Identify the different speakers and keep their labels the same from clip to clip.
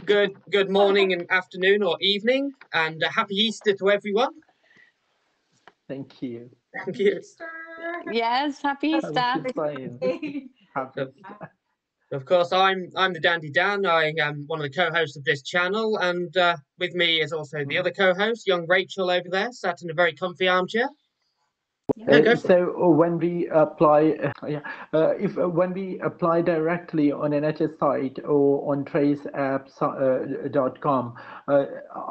Speaker 1: Good morning and afternoon or evening, and happy Easter to everyone.
Speaker 2: Thank you.
Speaker 1: Thank you.
Speaker 3: Yes, happy Easter.
Speaker 2: Happy
Speaker 1: Of course, I'm the Dandy Dan. I am one of the co-hosts of this channel, and with me is also the other co-host, young Rachel over there, sat in a very comfy armchair.
Speaker 2: So when we apply, when we apply directly on NHS site or on traceapps.com,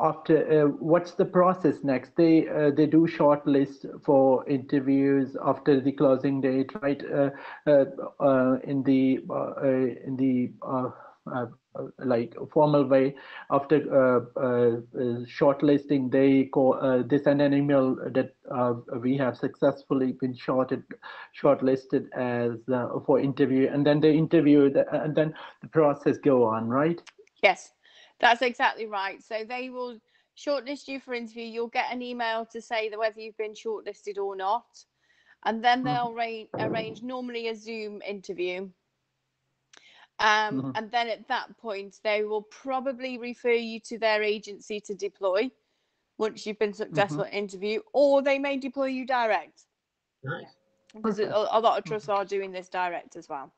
Speaker 2: after what's the process next? They do shortlist for interviews after the closing date, right? In the like formal way. After shortlisting, they send an email that we have successfully been shortlisted as for interview, and then they interview and then the process go on, right?
Speaker 3: Yes, that's exactly right. So they will shortlist you for interview. You'll get an email to say that whether you've been shortlisted or not, and then they'll arrange normally a Zoom interview. And then at that point, they will probably refer you to their agency to deploy once you've been successful at interview, or they may deploy you direct.
Speaker 1: Nice.
Speaker 3: Because a lot of trusts are doing this direct as well.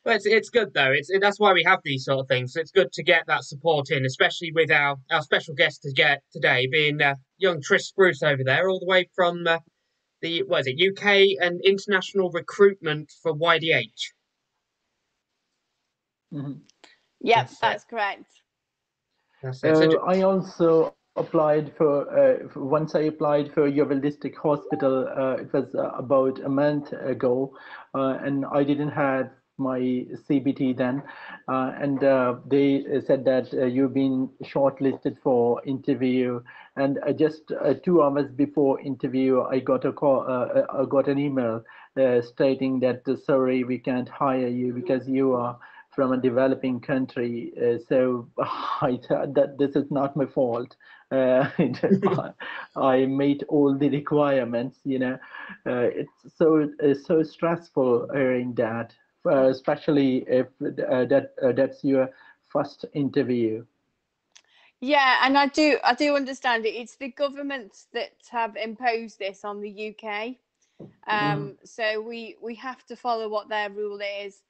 Speaker 1: Well, it's good though. That's why we have these sort of things. So it's good to get that support in, especially with our special guest today being young Trish Spruce over there, all the way from the UK and international recruitment for YDH.
Speaker 3: Yep, that's correct.
Speaker 1: That's it.
Speaker 2: I also applied for once I applied for Yeovil District Hospital. It was about a month ago, and I didn't have my CBT then, and they said that you've been shortlisted for interview, and just 2 hours before interview I got a call, I got an email stating that sorry, we can't hire you because you are from a developing country. So I thought that this is not my fault. I made all the requirements, it's so stressful hearing that, especially if that's your first interview.
Speaker 3: Yeah, and I do understand it. It's the governments that have imposed this on the UK. So we have to follow what their rule is.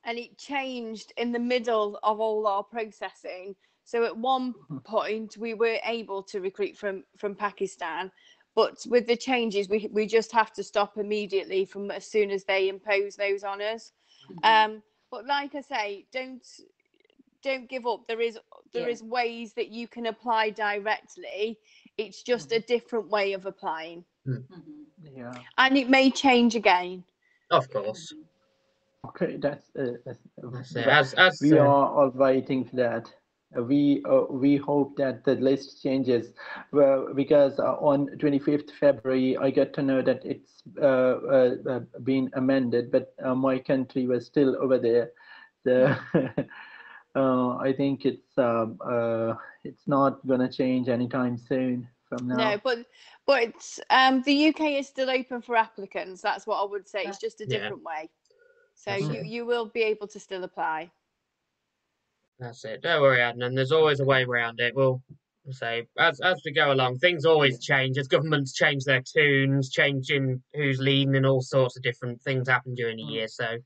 Speaker 3: And it changed in the middle of all our processing. So at one point we were able to recruit from Pakistan, but with the changes we just have to stop immediately from as soon as they impose those on us. But like I say, don't give up. There is ways that you can apply directly. It's just a different way of applying.
Speaker 2: Yeah.
Speaker 3: And it may change again.
Speaker 1: Of course.
Speaker 2: Okay, that's
Speaker 1: as
Speaker 2: we are all waiting for that. We hope that the list changes, well, because on 25th February I got to know that it's been amended, but my country was still over there. So I think it's not gonna change anytime soon from now.
Speaker 3: No, but it's the UK is still open for applicants. That's what I would say. It's just a different way. So you will be able to still apply.
Speaker 1: That's it. Don't worry, Adnan. There's always a way around it. We'll say as we go along, things always change. As governments change their tunes, changing who's leading, and all sorts of different things happen during the year. So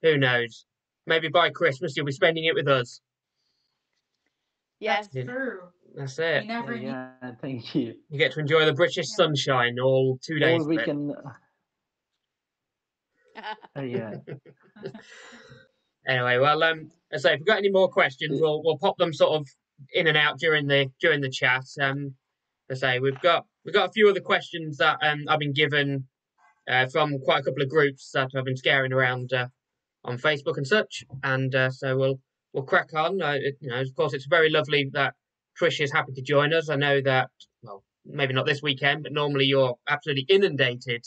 Speaker 1: who knows? Maybe by Christmas you'll be spending it with us.
Speaker 3: Yes,
Speaker 4: that's true.
Speaker 1: That's it.
Speaker 2: Yeah, thank you.
Speaker 1: You get to enjoy the British sunshine all 2 days.
Speaker 2: All we can. Yeah.
Speaker 1: Anyway, well, so if we've got any more questions, we'll pop them sort of in and out during the chat. I say we've got a few other questions that I've been given from quite a couple of groups that I've been scaring around on Facebook and such, and so we'll crack on. Of course, it's very lovely that Trish is happy to join us. I know that, well, maybe not this weekend, but normally you're absolutely inundated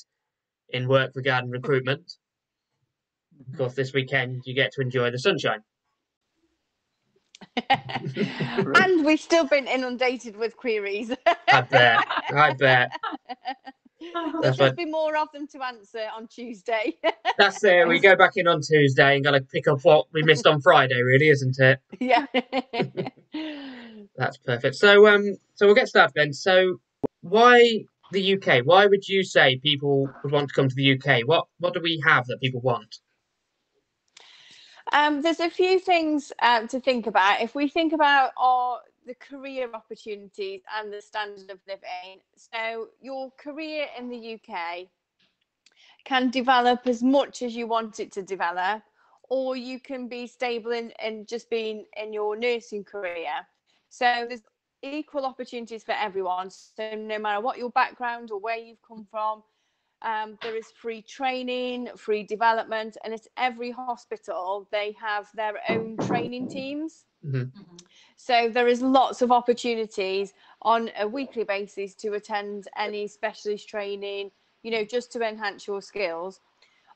Speaker 1: in work regarding recruitment. Of course, this weekend you get to enjoy the sunshine.
Speaker 3: And we've still been inundated with queries.
Speaker 1: I bet.
Speaker 3: There should be more of them to answer on Tuesday.
Speaker 1: That's it. We go back in on Tuesday and got to pick up what we missed on Friday, really, isn't it?
Speaker 3: Yeah.
Speaker 1: That's perfect. So we'll get started then. So why the UK? Why would you say people would want to come to the UK? What do we have that people want?
Speaker 3: There's a few things to think about. If we think about the career opportunities and the standard of living, so your career in the UK can develop as much as you want it to develop, or you can be stable in just being in your nursing career. So there's equal opportunities for everyone. So no matter what your background or where you've come from, there is free training, free development, and it's every hospital, they have their own training teams. So there is lots of opportunities on a weekly basis to attend any specialist training, just to enhance your skills.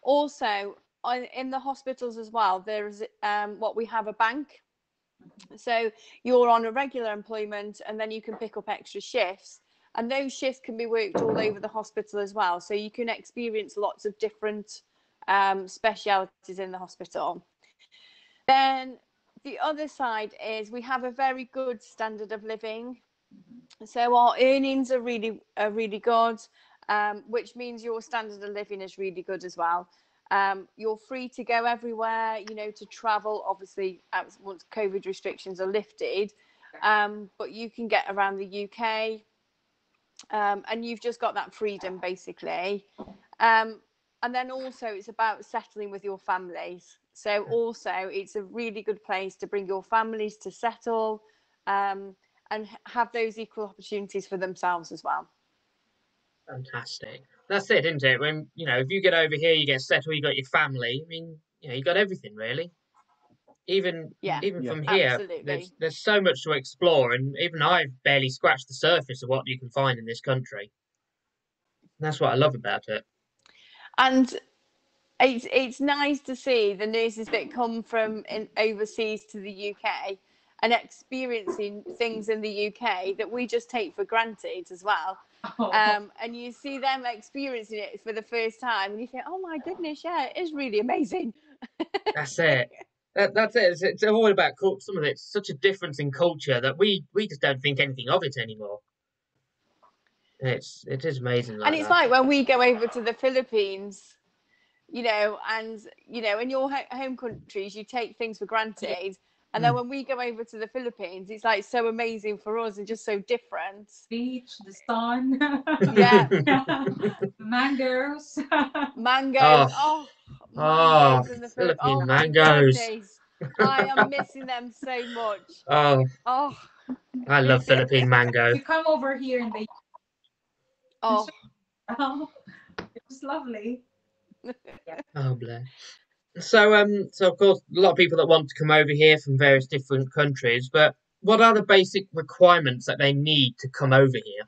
Speaker 3: Also, in the hospitals as well, there's what we have a bank. So you're on a regular employment and then you can pick up extra shifts. And those shifts can be worked all over the hospital as well. So you can experience lots of different specialities in the hospital. Then the other side is we have a very good standard of living. So our earnings are really good, which means your standard of living is really good as well. You're free to go everywhere, to travel, obviously, once COVID restrictions are lifted. But you can get around the UK. And you've just got that freedom, basically. And then also it's about settling with your families. So also it's a really good place to bring your families to settle and have those equal opportunities for themselves as well.
Speaker 1: Fantastic. That's it, isn't it? When, if you get over here, you get settled, you got your family. I mean, you got everything, really. Even from here, there's so much to explore, and even I've barely scratched the surface of what you can find in this country. That's what I love about it.
Speaker 3: And it's nice to see the nurses that come from overseas to the UK and experiencing things in the UK that we just take for granted as well. And you see them experiencing it for the first time and you think, oh my goodness, yeah, it is really amazing.
Speaker 1: That's it. That's it. It's all about some of it's such a difference in culture that we just don't think anything of it anymore. It is amazing.
Speaker 3: And it's like when we go over to the Philippines, and in your home countries you take things for granted, and then when we go over to the Philippines, it's like so amazing for us and just so different.
Speaker 4: Beach, the sun, mangoes,
Speaker 3: mangoes in the
Speaker 1: Philippine mangoes.
Speaker 3: I am missing them so much.
Speaker 1: I love Philippine mango.
Speaker 4: You come over here and they
Speaker 3: it
Speaker 4: was lovely.
Speaker 1: Oh, bless. So of course, a lot of people that want to come over here from various different countries, but what are the basic requirements that they need to come over here?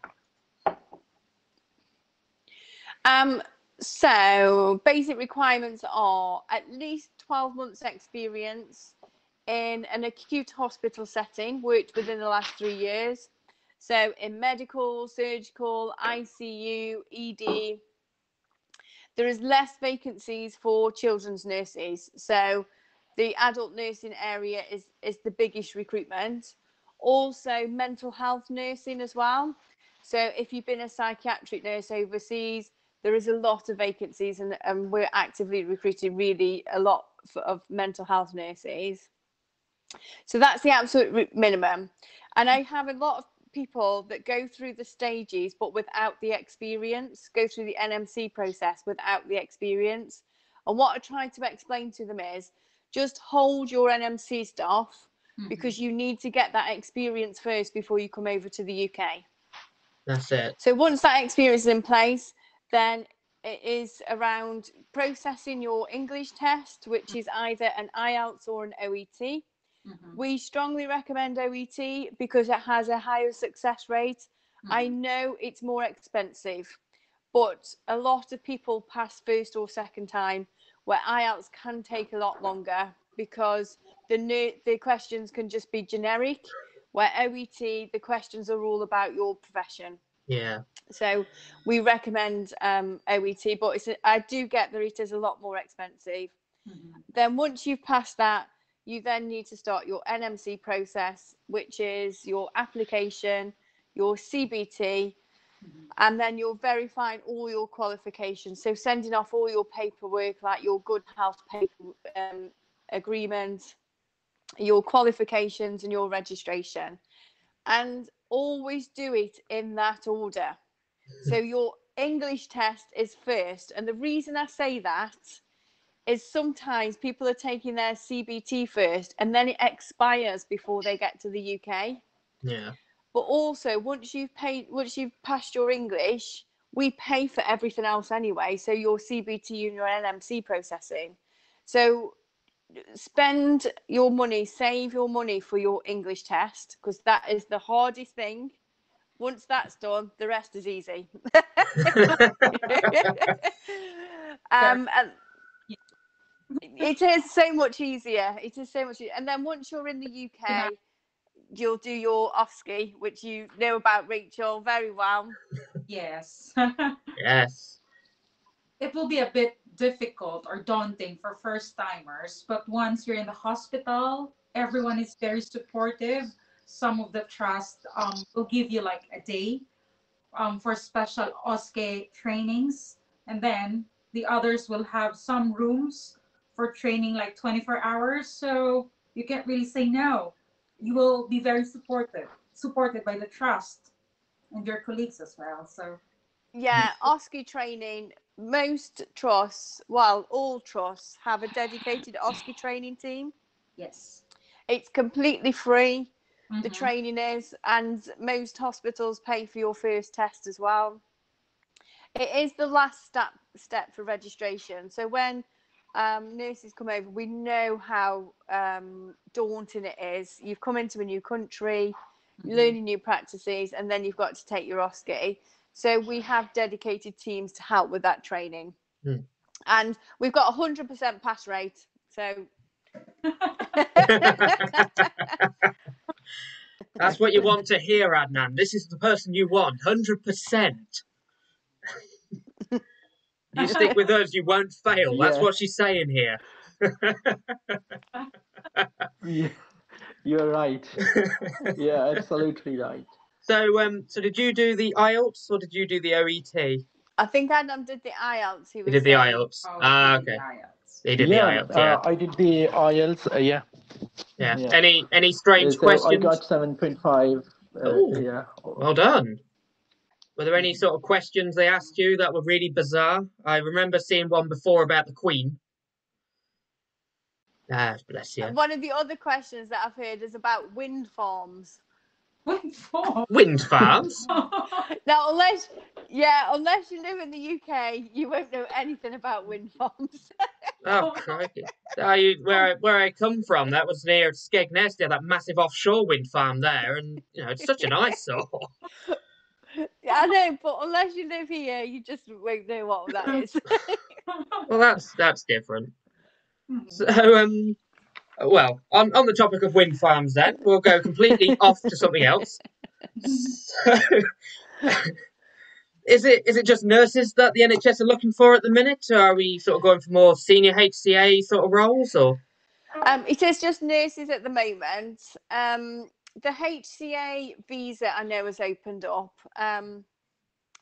Speaker 3: So basic requirements are at least 12 months experience in an acute hospital setting, worked within the last 3 years. So in medical, surgical, ICU, ED. There is less vacancies for children's nurses. So the adult nursing area is the biggest recruitment. Also mental health nursing as well. So if you've been a psychiatric nurse overseas, there is a lot of vacancies and we're actively recruiting really a lot of mental health nurses. So that's the absolute minimum. And I have a lot of people that go through the stages but without the experience, go through the NMC process without the experience. And what I try to explain to them is just hold your NMC stuff because you need to get that experience first before you come over to the UK.
Speaker 1: That's it.
Speaker 3: So once that experience is in place, then it is around processing your English test, which is either an IELTS or an OET. We strongly recommend OET because it has a higher success rate. I know it's more expensive, but a lot of people pass first or second time, where IELTS can take a lot longer because the questions can just be generic, where OET, the questions are all about your profession.
Speaker 1: Yeah.
Speaker 3: So we recommend OET, but I do get that it is a lot more expensive. Then once you've passed that, you then need to start your NMC process, which is your application, your CBT, and then you're verifying all your qualifications. So sending off all your paperwork, like your good health paper agreement, your qualifications and your registration. And always do it in that order. So your English test is first. And the reason I say that is sometimes people are taking their CBT first and then it expires before they get to the UK.
Speaker 1: Yeah.
Speaker 3: But also once you've passed your English, we pay for everything else anyway. So your CBT and your NMC processing. So spend your money, save your money for your English test, because that is the hardest thing. Once that's done, the rest is easy. And it is so much easier. It is so much easier. And then once you're in the UK, you'll do your OSCE, which you know about, Rachel, very well.
Speaker 4: Yes.
Speaker 1: Yes.
Speaker 4: It will be a bit difficult or daunting for first timers, but once you're in the hospital, everyone is very supportive. Some of the trust will give you like a day for special OSCE trainings, and then the others will have some rooms for training like 24 hours, so you can't really say no. You will be very supported by the trust and your colleagues as well. So
Speaker 3: yeah, OSCE training, most trusts, well, all trusts have a dedicated OSCE training team.
Speaker 4: yes,
Speaker 3: It's completely free, the training is, and most hospitals pay for your first test as well. It is the last step for registration. So when nurses come over, we know how daunting it is. You've come into a new country, learning new practices, and then you've got to take your OSCE. So we have dedicated teams to help with that training. And we've got 100% pass rate. So
Speaker 1: That's what you want to hear, Adnan. This is the person you want, 100%. You stick with us, you won't fail. That's what she's saying here.
Speaker 2: Yeah, you're right. Yeah, absolutely right.
Speaker 1: So did you do the IELTS or did you do the OET?
Speaker 3: I think Adam did the IELTS. He
Speaker 1: did the
Speaker 3: saying.
Speaker 1: IELTS.
Speaker 4: Oh,
Speaker 1: Okay.
Speaker 4: IELTS.
Speaker 1: He did the IELTS. Yeah.
Speaker 2: I did the IELTS.
Speaker 1: Yeah.
Speaker 2: Yeah.
Speaker 1: Any strange
Speaker 2: So
Speaker 1: questions?
Speaker 2: I got 7.5. Yeah.
Speaker 1: Well done. Were there any sort of questions they asked you that were really bizarre? I remember seeing one before about the Queen. Ah, bless you.
Speaker 3: One of the other questions that I've heard is about wind farms.
Speaker 4: Wind farms?
Speaker 1: Wind farms?
Speaker 3: Now, unless you live in the UK, you won't know anything about wind farms.
Speaker 1: Oh, crikey. Where I come from, that was near Skegness. They had that massive offshore wind farm there, and it's such an eyesore.
Speaker 3: I know, but unless you live here, you just won't know what that is.
Speaker 1: Well, that's different. So, well, on the topic of wind farms, then we'll go completely off to something else. So, is it just nurses that the NHS are looking for at the minute, or are we sort of going for more senior HCA sort of roles, or?
Speaker 3: It is just nurses at the moment. The HCA visa I know has opened up,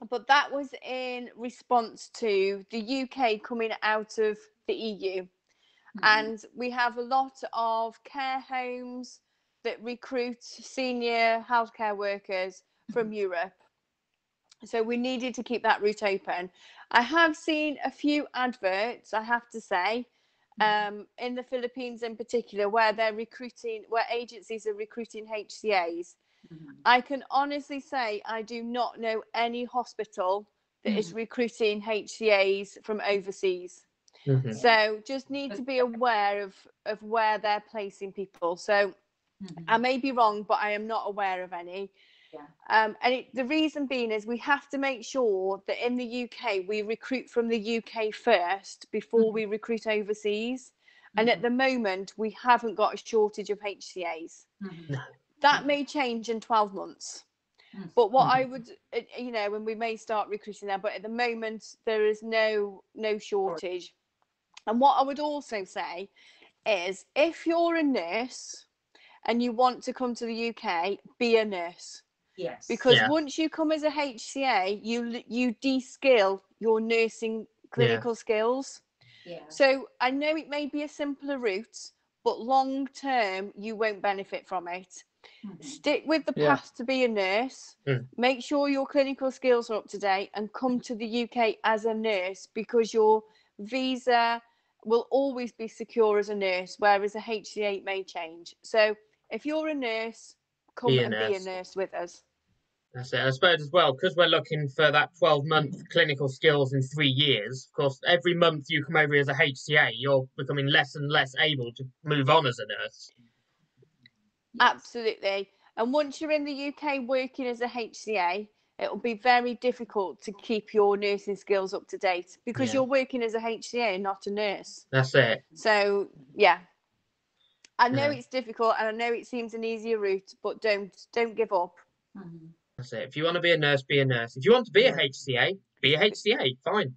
Speaker 3: but that was in response to the UK coming out of the EU. And we have a lot of care homes that recruit senior healthcare workers from Europe. So we needed to keep that route open. I have seen a few adverts, I have to say, in the Philippines in particular, where where agencies are recruiting HCAs. I can honestly say I do not know any hospital that is recruiting HCAs from overseas. So just need to be aware of where they're placing people. So I may be wrong, but I am not aware of any. And the reason being is we have to make sure that in the UK we recruit from the UK first before we recruit overseas. And at the moment we haven't got a shortage of HCAs. That may change in 12 months. But what I would, you know, and we may start recruiting there, but at the moment there is no shortage. And what I would also say is, if you're a nurse and you want to come to the UK, be a nurse.
Speaker 4: Yes.
Speaker 3: Because once you come as a HCA, you de-skill your nursing clinical skills.
Speaker 4: Yeah.
Speaker 3: So I know it may be a simpler route, but long term you won't benefit from it. Stick with the path to be a nurse. Make sure your clinical skills are up to date and come to the UK as a nurse, because your visa will always be secure as a nurse, whereas a HCA may change. So if you're a nurse, come
Speaker 1: Be a
Speaker 3: and
Speaker 1: nurse.
Speaker 3: be a nurse with us.
Speaker 1: That's it. I suppose as well, because we're looking for that 12-month clinical skills in 3 years. Of course, every month you come over as a HCA, you're becoming less and less able to move on as a nurse.
Speaker 3: Absolutely. And once you're in the UK working as a HCA, it will be very difficult to keep your nursing skills up to date, because you're working as a HCA and not a nurse.
Speaker 1: That's it.
Speaker 3: So, yeah. I know it's difficult, and I know it seems an easier route, but don't give up.
Speaker 1: That's it. If you want to be a nurse, be a nurse. If you want to be a HCA, be a HCA. Fine.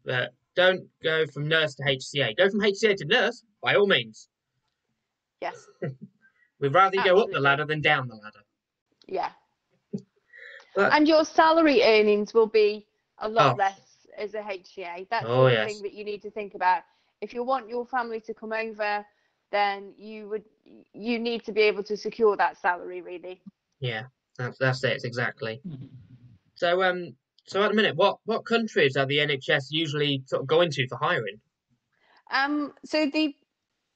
Speaker 1: But don't go from nurse to HCA. Go from HCA to nurse, by all means.
Speaker 3: Yes.
Speaker 1: We'd rather you go up the ladder than down the ladder.
Speaker 3: Yeah.
Speaker 1: But,
Speaker 3: and your salary earnings will be a lot less as a HCA. That's the thing that you need to think about. If you want your family to come over, then you need to be able to secure that salary, really.
Speaker 1: Yeah, that's it, exactly. So so at the minute, what countries are the NHS usually sort of going to for hiring?
Speaker 3: So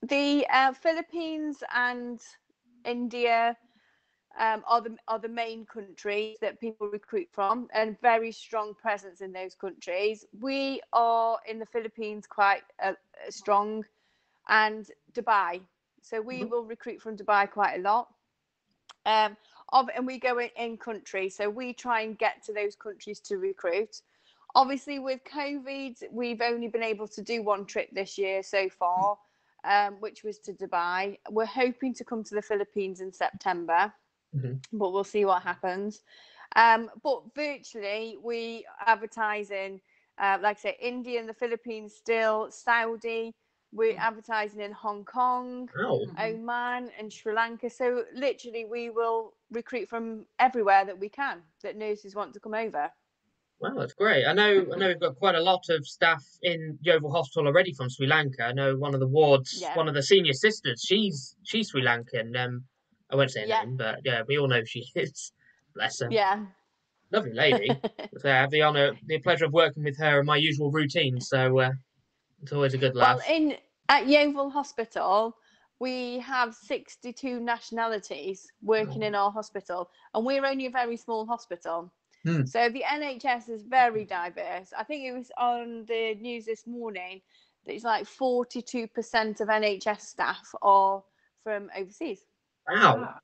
Speaker 3: the Philippines and India are the main countries that people recruit from, and very strong presence in those countries. We are in the Philippines quite strong, and Dubai. So we will recruit from Dubai quite a lot. And we go in country, so we try and get to those countries to recruit. Obviously, with COVID, we've only been able to do one trip this year so far, which was to Dubai. We're hoping to come to the Philippines in September, but we'll see what happens. But virtually, we advertise in, like I say, India and the Philippines still, Saudi. We're advertising in Hong Kong, Oman and Sri Lanka. So literally we will recruit from everywhere that we can, that nurses want to come over.
Speaker 1: Well, that's great. I know we've got quite a lot of staff in Yeovil Hospital already from Sri Lanka. I know one of the wards, one of the senior sisters, she's Sri Lankan. I won't say her name, but yeah, we all know she is. Bless her.
Speaker 3: Yeah.
Speaker 1: Lovely lady. So I have the pleasure of working with her in my usual routine, so it's always a good laugh.
Speaker 3: Well, at Yeovil Hospital, we have 62 nationalities working in our hospital, and we're only a very small hospital. So the NHS is very diverse. I think it was on the news this morning that it's like 42% of NHS staff are from overseas.
Speaker 1: Wow.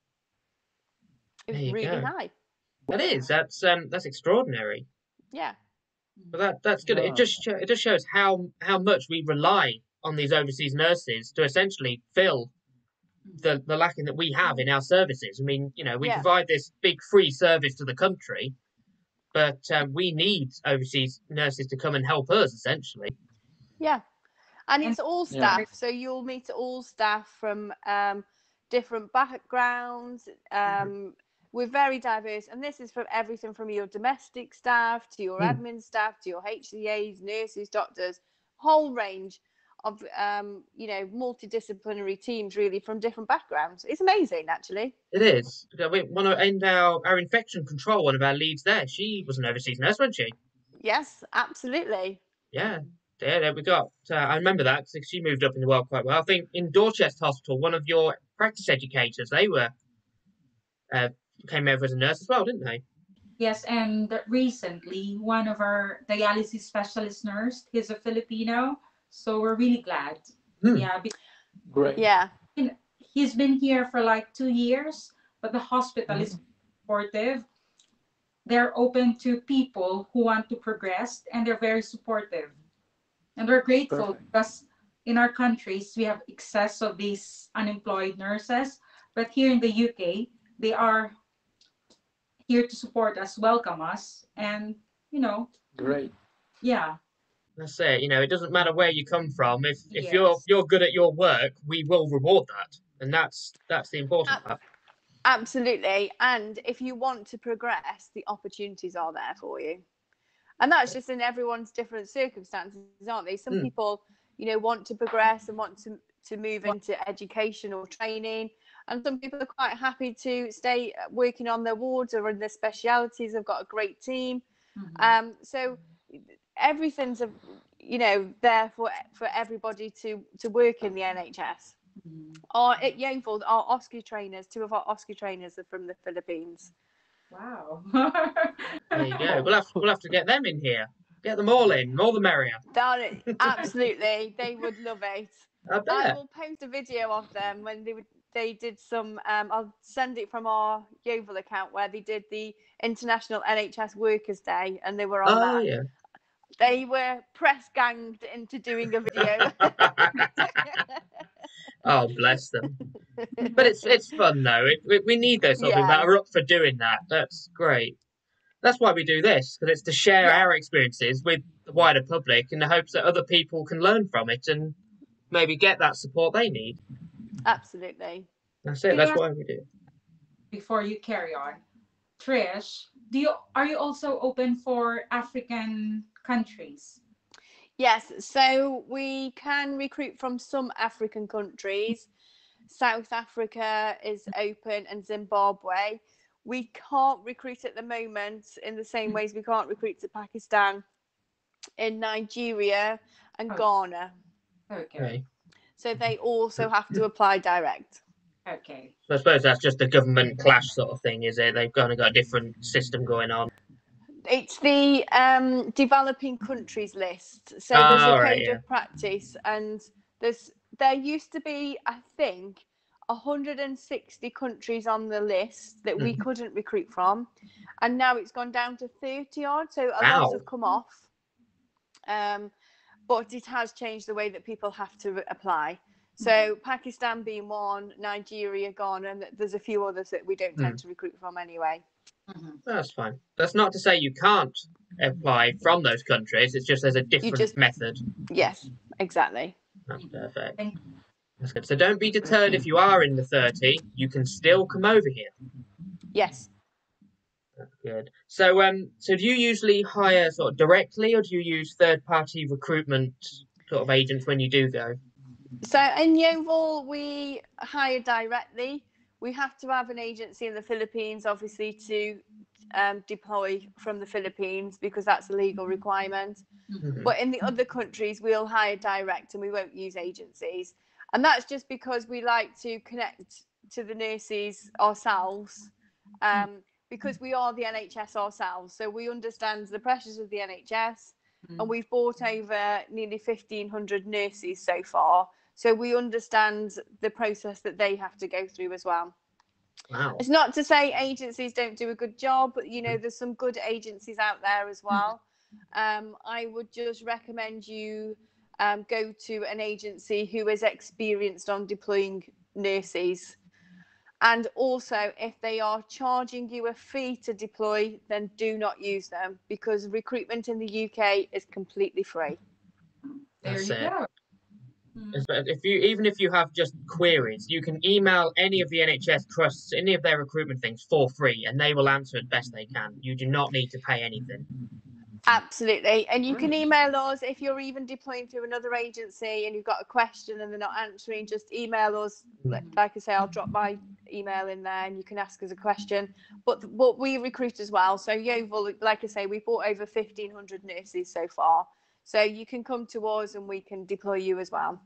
Speaker 3: It's really high.
Speaker 1: That is. That's extraordinary.
Speaker 3: Yeah.
Speaker 1: But that's good. Wow. It just shows how much we rely on these overseas nurses to essentially fill the lacking that we have in our services. I mean, we provide this big free service to the country, but we need overseas nurses to come and help us, essentially.
Speaker 3: Yeah. And it's all staff. Yeah. So you'll meet all staff from different backgrounds. We're very diverse, and this is from everything from your domestic staff to your admin staff to your HCAs, nurses, doctors, whole range of multidisciplinary teams, really, from different backgrounds. It's amazing, actually.
Speaker 1: It is. We want to end our infection control. One of our leads there, she was an overseas nurse, wasn't she?
Speaker 3: Yes, absolutely.
Speaker 1: Yeah. There we got. I remember that because she moved up in the world quite well. I think in Dorchester Hospital, one of your practice educators, they were came over as a nurse as well, didn't they?
Speaker 4: Yes, and recently one of our dialysis specialist nurse, he's a Filipino, so we're really glad. Yeah,
Speaker 2: great.
Speaker 3: Yeah,
Speaker 4: he's been here for like 2 years, but the hospital is supportive. They're open to people who want to progress, and they're very supportive. And we're grateful because in our countries we have excess of these unemployed nurses, but here in the UK they are here to support us, welcome us, and
Speaker 2: Great.
Speaker 4: yeah.
Speaker 1: That's it. You know, it doesn't matter where you come from. If
Speaker 4: Yes.
Speaker 1: you're good at your work, we will reward that, and that's the important part.
Speaker 3: Absolutely. And if you want to progress, the opportunities are there for you. And that's just in everyone's different circumstances, aren't they? Some people, want to progress and want to move into education or training. And some people are quite happy to stay working on their wards or in their specialities. They've got a great team. So everything's, there for everybody to work in the NHS. At Yeovil, our OSCE trainers, 2 of our OSCE trainers are from the Philippines.
Speaker 4: Wow.
Speaker 1: There you go. We'll have to get them in here. Get them all in, more the merrier.
Speaker 3: Absolutely, they would love it.
Speaker 1: I bet.
Speaker 3: I will post a video of them when they did some. I'll send it from our Yeovil account where they did the International NHS Workers' Day, and they were on that.
Speaker 1: Yeah.
Speaker 3: They were press ganged into doing a video.
Speaker 1: Oh, bless them. But it's fun though. We need those sort of people that are up for doing that. That's great. That's why we do this, because it's to share our experiences with the wider public in the hopes that other people can learn from it and maybe get that support they need.
Speaker 3: Absolutely.
Speaker 1: That's it. That's why we do it.
Speaker 4: Before you carry on, Trish, are you also open for African countries?
Speaker 3: Yes, so we can recruit from some African countries. South Africa is open and Zimbabwe. We can't recruit at the moment in the same ways we can't recruit to Pakistan, in Nigeria and Ghana.
Speaker 4: Okay.
Speaker 3: So they also have to apply direct.
Speaker 4: Okay.
Speaker 1: So I suppose that's just a government clash sort of thing, is it? They've kind of got a different system going on.
Speaker 3: It's the developing countries list. So there's a code of practice, and there used to be, I think, 160 countries on the list that we couldn't recruit from, and now it's gone down to 30 odd. So a lot have come off, but it has changed the way that people have to apply. So Pakistan being one, Nigeria, Ghana, and there's a few others that we don't tend to recruit from anyway.
Speaker 1: That's fine. That's not to say you can't apply from those countries. It's just there's a different method.
Speaker 3: Yes, exactly.
Speaker 1: That's perfect. That's good. So don't be deterred if you are in the 30. You can still come over here.
Speaker 3: Yes.
Speaker 1: That's good. So so do you usually hire sort of directly, or do you use third-party recruitment sort of agents when you do go?
Speaker 3: So in Yeovil, we hire directly. We have to have an agency in the Philippines, obviously, to deploy from the Philippines because that's a legal requirement. But in the other countries, we'll hire direct and we won't use agencies. And that's just because we like to connect to the nurses ourselves, because we are the NHS ourselves. So we understand the pressures of the NHS, and we've brought over nearly 1,500 nurses so far. So we understand the process that they have to go through as well.
Speaker 1: Wow.
Speaker 3: It's not to say agencies don't do a good job, but there's some good agencies out there as well. I would just recommend you go to an agency who is experienced on deploying nurses. And also, if they are charging you a fee to deploy, then do not use them, because recruitment in the UK is completely free.
Speaker 4: There you go.
Speaker 1: Even if you have just queries, you can email any of the NHS trusts, any of their recruitment things for free, and they will answer as best they can. You do not need to pay anything.
Speaker 3: Absolutely. And you can email us if you're even deploying through another agency and you've got a question and they're not answering, just email us. Like I say, I'll drop my email in there and you can ask us a question. But we recruit as well. So Yeovil, like I say, we've brought over 1,500 nurses so far. So you can come to us and we can deploy you as well.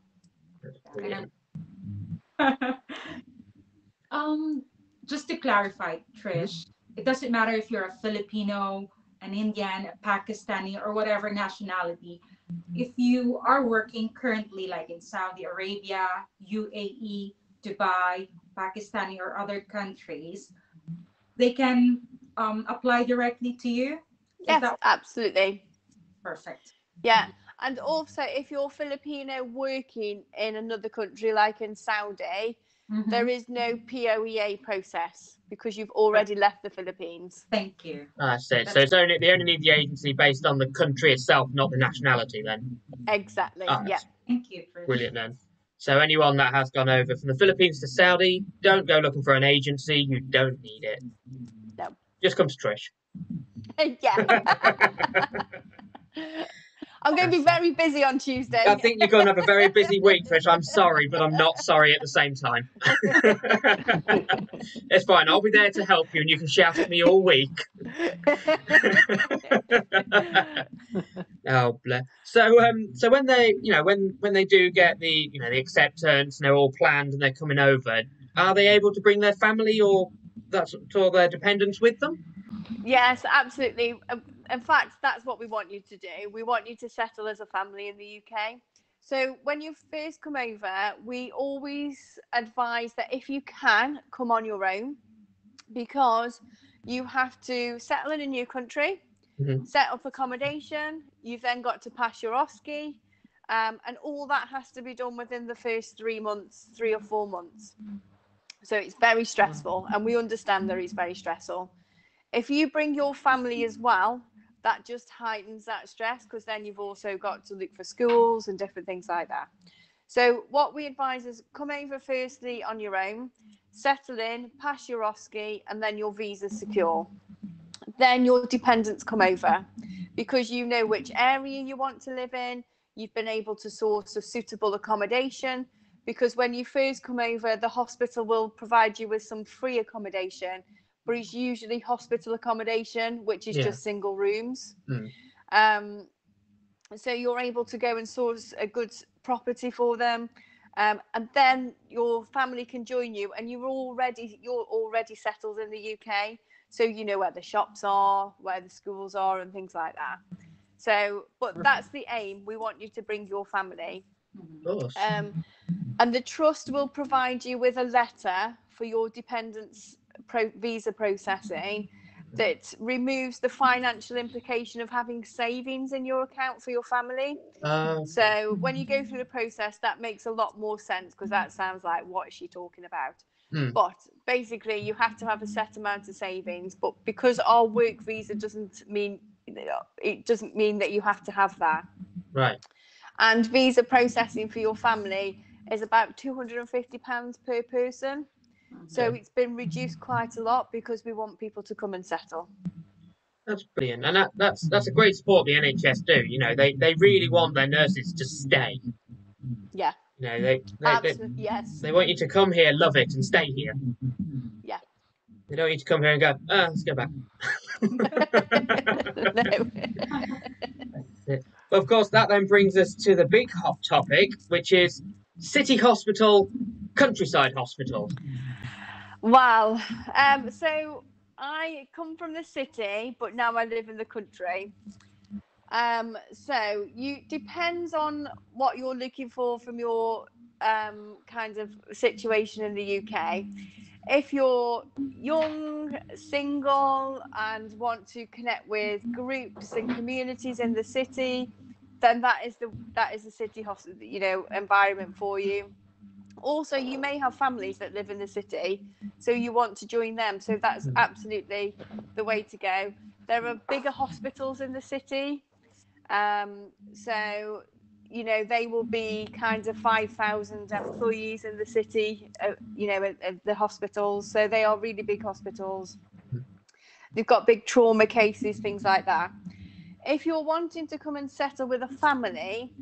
Speaker 4: Just to clarify, Trish, it doesn't matter if you're a Filipino, an Indian, a Pakistani, or whatever nationality. If you are working currently, like in Saudi Arabia, UAE, Dubai, Pakistani, or other countries, they can apply directly to you?
Speaker 3: Yes, absolutely.
Speaker 4: Perfect.
Speaker 3: Yeah. And also, if you're Filipino working in another country, like in Saudi, There is no POEA process because you've already left the Philippines.
Speaker 4: Thank you.
Speaker 1: That's it. So they only need the agency based on the country itself, not the nationality then.
Speaker 3: Exactly. Yeah.
Speaker 4: Thank you, Trish.
Speaker 1: Brilliant then. So anyone that has gone over from the Philippines to Saudi, don't go looking for an agency. You don't need it.
Speaker 3: No.
Speaker 1: Just come to Trish.
Speaker 3: Yeah. I'm going to be very busy on Tuesday.
Speaker 1: I think you're going to have a very busy week, Trish. I'm sorry, but I'm not sorry at the same time. It's fine. I'll be there to help you, and you can shout at me all week. Oh, bless. So when they, when they do get the, the acceptance and they're all planned and they're coming over, are they able to bring their family or their dependents with them?
Speaker 3: Yes, absolutely. In fact, that's what we want you to do. We want you to settle as a family in the UK. So when you first come over, we always advise that if you can, come on your own, because you have to settle in a new country, set up accommodation. You've then got to pass your OSCE, and all that has to be done within the first 3 or 4 months. So it's very stressful, and we understand that it's very stressful. If you bring your family as well, that just heightens that stress, because then you've also got to look for schools and different things like that. So what we advise is come over firstly on your own, settle in, pass your OSCE, and then your visa's secure. Then your dependents come over, because you know which area you want to live in. You've been able to source a suitable accommodation, because when you first come over, the hospital will provide you with some free accommodation, but it's usually hospital accommodation, which is just single rooms. So you're able to go and source a good property for them, and then your family can join you, and you're already settled in the UK, so you know where the shops are, where the schools are, and things like that. So, but that's the aim. We want you to bring your family. And the trust will provide you with a letter for your dependents' visa processing that removes the financial implication of having savings in your account for your family. So when you go through the process, that makes a lot more sense, because that sounds like, what is she talking about? But basically, you have to have a set amount of savings. But because our work visa doesn't mean that you have to have that.
Speaker 1: Right.
Speaker 3: And visa processing for your family is about £250 per person. So it's been reduced quite a lot, because we want people to come and settle.
Speaker 1: That's brilliant, and that's a great support the NHS do. They really want their nurses to stay.
Speaker 3: Yeah.
Speaker 1: Absolutely,
Speaker 3: yes.
Speaker 1: They want you to come here, love it, and stay here.
Speaker 3: Yeah.
Speaker 1: They don't want you to come here and go, let's go back.
Speaker 3: No.
Speaker 1: Well, of course, that then brings us to the big hot topic, which is city hospital, countryside hospital.
Speaker 3: Wow. So I come from the city, but now I live in the country. So depends on what you're looking for from your kind of situation in the UK. If you're young, single, and want to connect with groups and communities in the city, then that is the city hospital, environment for you. Also, you may have families that live in the city, so you want to join them. So that's absolutely the way to go. There are bigger hospitals in the city. So, they will be kind of 5,000 employees in the city, at the hospitals. So they are really big hospitals. They've got big trauma cases, things like that. If you're wanting to come and settle with a family,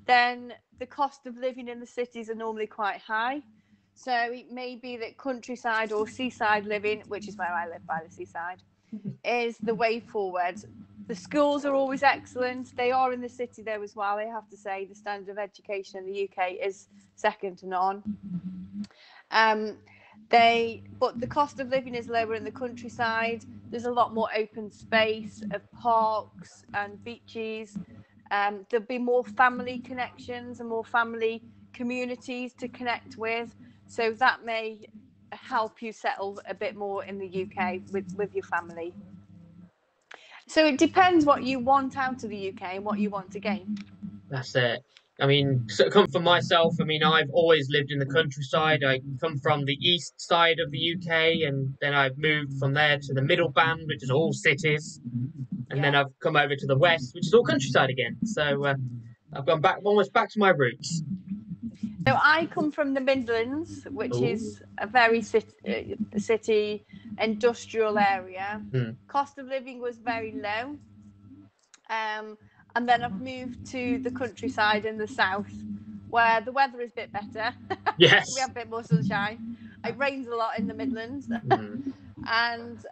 Speaker 3: then the cost of living in the cities are normally quite high. So it may be that countryside or seaside living, which is where I live, by the seaside, is the way forward. The schools are always excellent. They are in the city though as well. I have to say the standard of education in the UK is second to none. But the cost of living is lower in the countryside. There's a lot more open space of parks and beaches. There'll be more family connections and more family communities to connect with. So that may help you settle a bit more in the UK with your family. So it depends what you want out of the UK and what you want to gain.
Speaker 1: That's it. I mean, come from myself. I mean, I've always lived in the countryside. I come from the east side of the UK, and then I've moved from there to the middle band, which is all cities, and then
Speaker 3: Yeah.
Speaker 1: I've come over to the west, which is all countryside again. So I've gone back, almost back to my roots.
Speaker 3: So I come from the Midlands, which
Speaker 1: Ooh.
Speaker 3: is a very city industrial area.
Speaker 1: Hmm.
Speaker 3: Cost of living was very low. And then I've moved to the countryside in the south, where the weather is a bit better. We
Speaker 1: Yes.
Speaker 3: have a bit more sunshine. It rains a lot in the Midlands,
Speaker 1: Hmm.
Speaker 3: and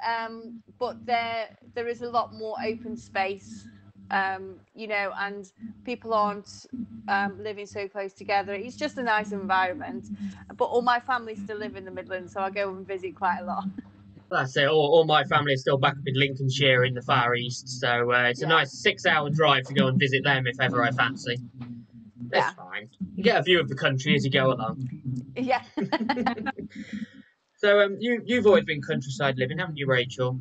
Speaker 3: but there is a lot more open space, you know, and people aren't living so close together. It's just a nice environment. But all my family still live in the Midlands, so I go and visit quite a lot.
Speaker 1: That's it. All my family is still back up in Lincolnshire in the Far East, so it's a
Speaker 3: Yeah.
Speaker 1: nice 6-hour drive to go and visit them if ever I fancy. It's
Speaker 3: Yeah.
Speaker 1: fine. You get a view of the country as you go along.
Speaker 3: Yeah.
Speaker 1: So you've always been countryside living, haven't you, Rachel?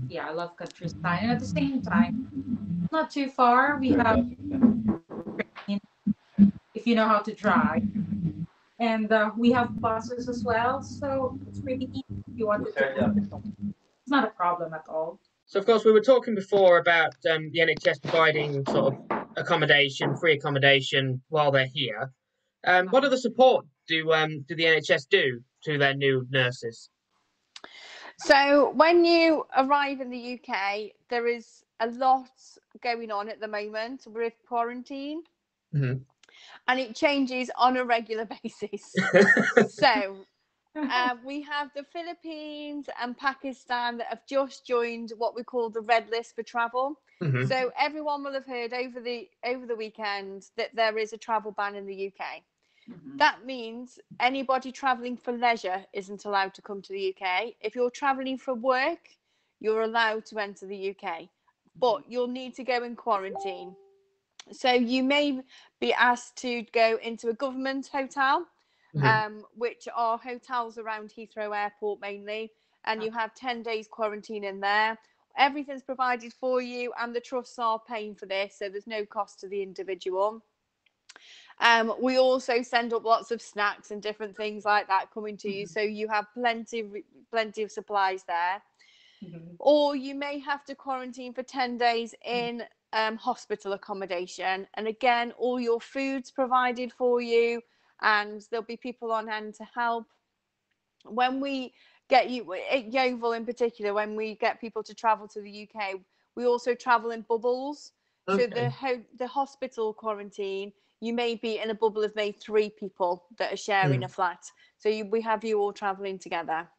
Speaker 4: Yeah, I love countryside. And at the same time, not too far. We have, if you know how to drive, and we have buses as well. So it's pretty easy if you wanted to. It's not a problem at all.
Speaker 1: So of course we were talking before about the NHS providing sort of accommodation, free accommodation while they're here. What other support do the NHS do to their new nurses?
Speaker 3: So when you arrive in the UK, there is a lot going on at the moment with quarantine,
Speaker 1: Mhm.
Speaker 3: and it changes on a regular basis. So we have the Philippines and Pakistan that have just joined what we call the red list for travel.
Speaker 1: Mhm.
Speaker 3: So everyone will have heard over the weekend that there is a travel ban in the UK. That means anybody travelling for leisure isn't allowed to come to the UK. If you're travelling for work, you're allowed to enter the UK, but you'll need to go in quarantine. So you may be asked to go into a government hotel,
Speaker 1: Mhm.
Speaker 3: which are hotels around Heathrow Airport mainly, and you have 10 days quarantine in there. Everything's provided for you, and the trusts are paying for this, so there's no cost to the individual. We also send up lots of snacks and different things like that coming to you, so you have plenty of supplies there. Or you may have to quarantine for 10 days in hospital accommodation, and again, all your food's provided for you, and there'll be people on hand to help. When we get you at Yeovil in particular, when we get people to travel to the UK, we also travel in bubbles. So
Speaker 1: Okay.
Speaker 3: the hospital quarantine, you may be in a bubble of maybe 3 people that are sharing a flat. So we have you all traveling together.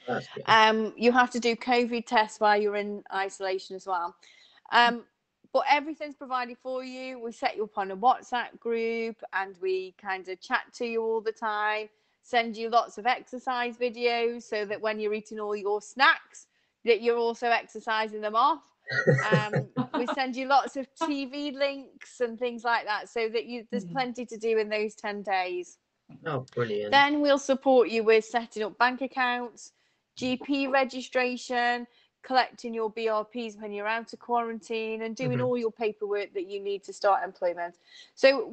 Speaker 1: That's good.
Speaker 3: You have to do COVID tests while you're in isolation as well. But everything's provided for you. We set you up on a WhatsApp group, and we kind of chat to you all the time, send you lots of exercise videos so that when you're eating all your snacks, that you're also exercising them off. We send you lots of TV links and things like that, so that there's plenty to do in those 10 days.
Speaker 1: Oh, brilliant.
Speaker 3: Then we'll support you with setting up bank accounts, GP registration, collecting your BRPs when you're out of quarantine, and doing all your paperwork that you need to start employment. So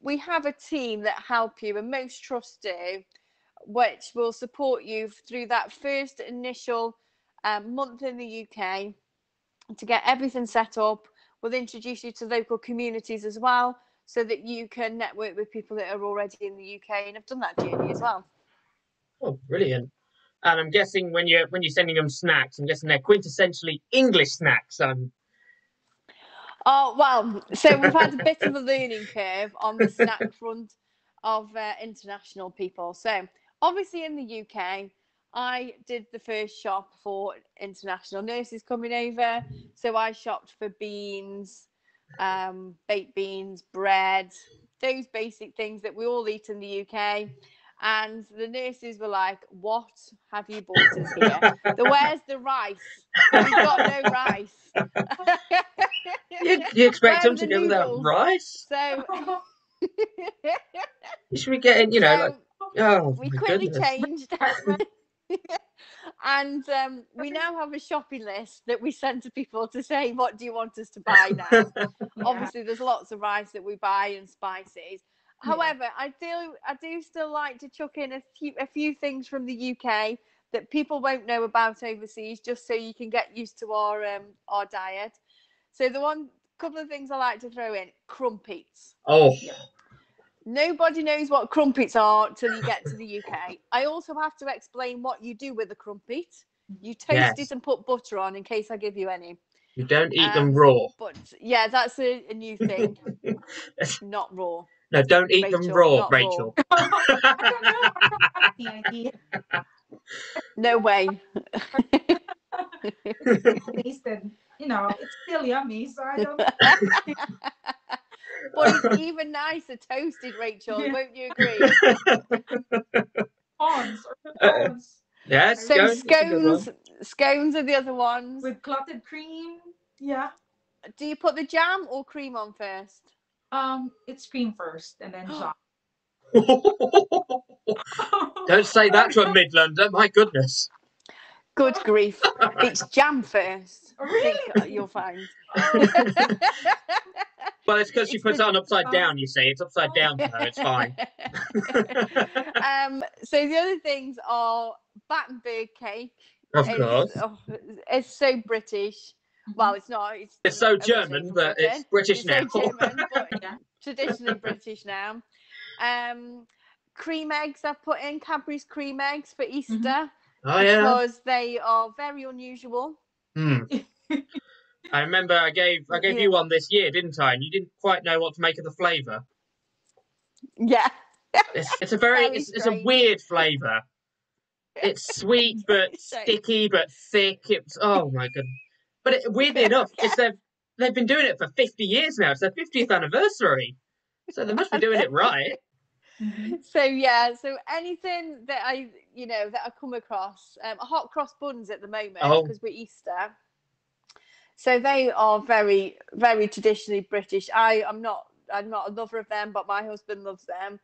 Speaker 3: we have a team that help you, and most trusts do, which will support you through that first initial month in the UK to get everything set up. We'll introduce you to local communities as well, so that you can network with people that are already in the UK and have done that journey as well.
Speaker 1: Oh, brilliant. And I'm guessing when you're sending them snacks, I'm guessing they're quintessentially English snacks.
Speaker 3: Oh, well, so we've had a bit of a learning curve on the snack front of international people. So obviously in the UK, I did the first shop for international nurses coming over. So I shopped for beans, baked beans, bread, those basic things that we all eat in the UK. And the nurses were like, "What have you bought us here? Where's the rice? We've got no rice."
Speaker 1: You expect
Speaker 3: Where
Speaker 1: them
Speaker 3: are
Speaker 1: to
Speaker 3: the
Speaker 1: go without
Speaker 3: noodles?
Speaker 1: rice?
Speaker 3: So,
Speaker 1: You should be getting, like, oh
Speaker 3: we
Speaker 1: my
Speaker 3: quickly
Speaker 1: goodness.
Speaker 3: changed. And we now have a shopping list that we send to people to say, what do you want us to buy now? Obviously, there's lots of rice that we buy and spices. However, I do still like to chuck in a few things from the UK that people won't know about overseas, just so you can get used to our diet. So couple of things I like to throw in: crumpets.
Speaker 1: Oh,
Speaker 3: Nobody knows what crumpets are till you get to the UK. I also have to explain what you do with a crumpet. You toast it and put butter on, in case I give you any.
Speaker 1: You don't eat them raw.
Speaker 3: But yeah, that's a new thing. Not raw.
Speaker 1: No, don't eat them raw, Rachel.
Speaker 4: I don't know. I don't have the idea.
Speaker 3: No way.
Speaker 4: Tasted, it's still yummy, so I don't.
Speaker 3: But it's even nicer toasted, Rachel. Won't you agree?
Speaker 4: Scones.
Speaker 1: Yeah,
Speaker 3: so scones are the other ones.
Speaker 4: With clotted cream. Yeah.
Speaker 3: Do you put the jam or cream on first?
Speaker 4: It's cream first and then jam.
Speaker 1: Don't say that to a Midlander, my goodness.
Speaker 3: Good grief. It's jam first.
Speaker 4: Really?
Speaker 3: I think you'll find.
Speaker 1: Well, it's because she puts it on upside down, you see. It's upside down for her, it's fine.
Speaker 3: So the other things are Battenberg cake.
Speaker 1: Of course.
Speaker 3: It's so British. Well, it's not.
Speaker 1: It's so German, but it's British now.
Speaker 3: So German, but traditionally British now. Cream eggs I've put in, Cadbury's cream eggs for Easter.
Speaker 1: Oh, yeah.
Speaker 3: Because they are very unusual.
Speaker 1: I remember I gave you one this year, didn't I? And you didn't quite know what to make of the flavour.
Speaker 3: Yeah.
Speaker 1: It's a weird flavour. It's sweet but sticky but thick. Oh my goodness. But weirdly enough, they've been doing it for 50 years now. It's their 50th anniversary. So they must be doing it right.
Speaker 3: So anything that I come across, hot cross buns at the moment because we're Easter. So they are very, very traditionally British. I'm not a lover of them, but my husband loves them.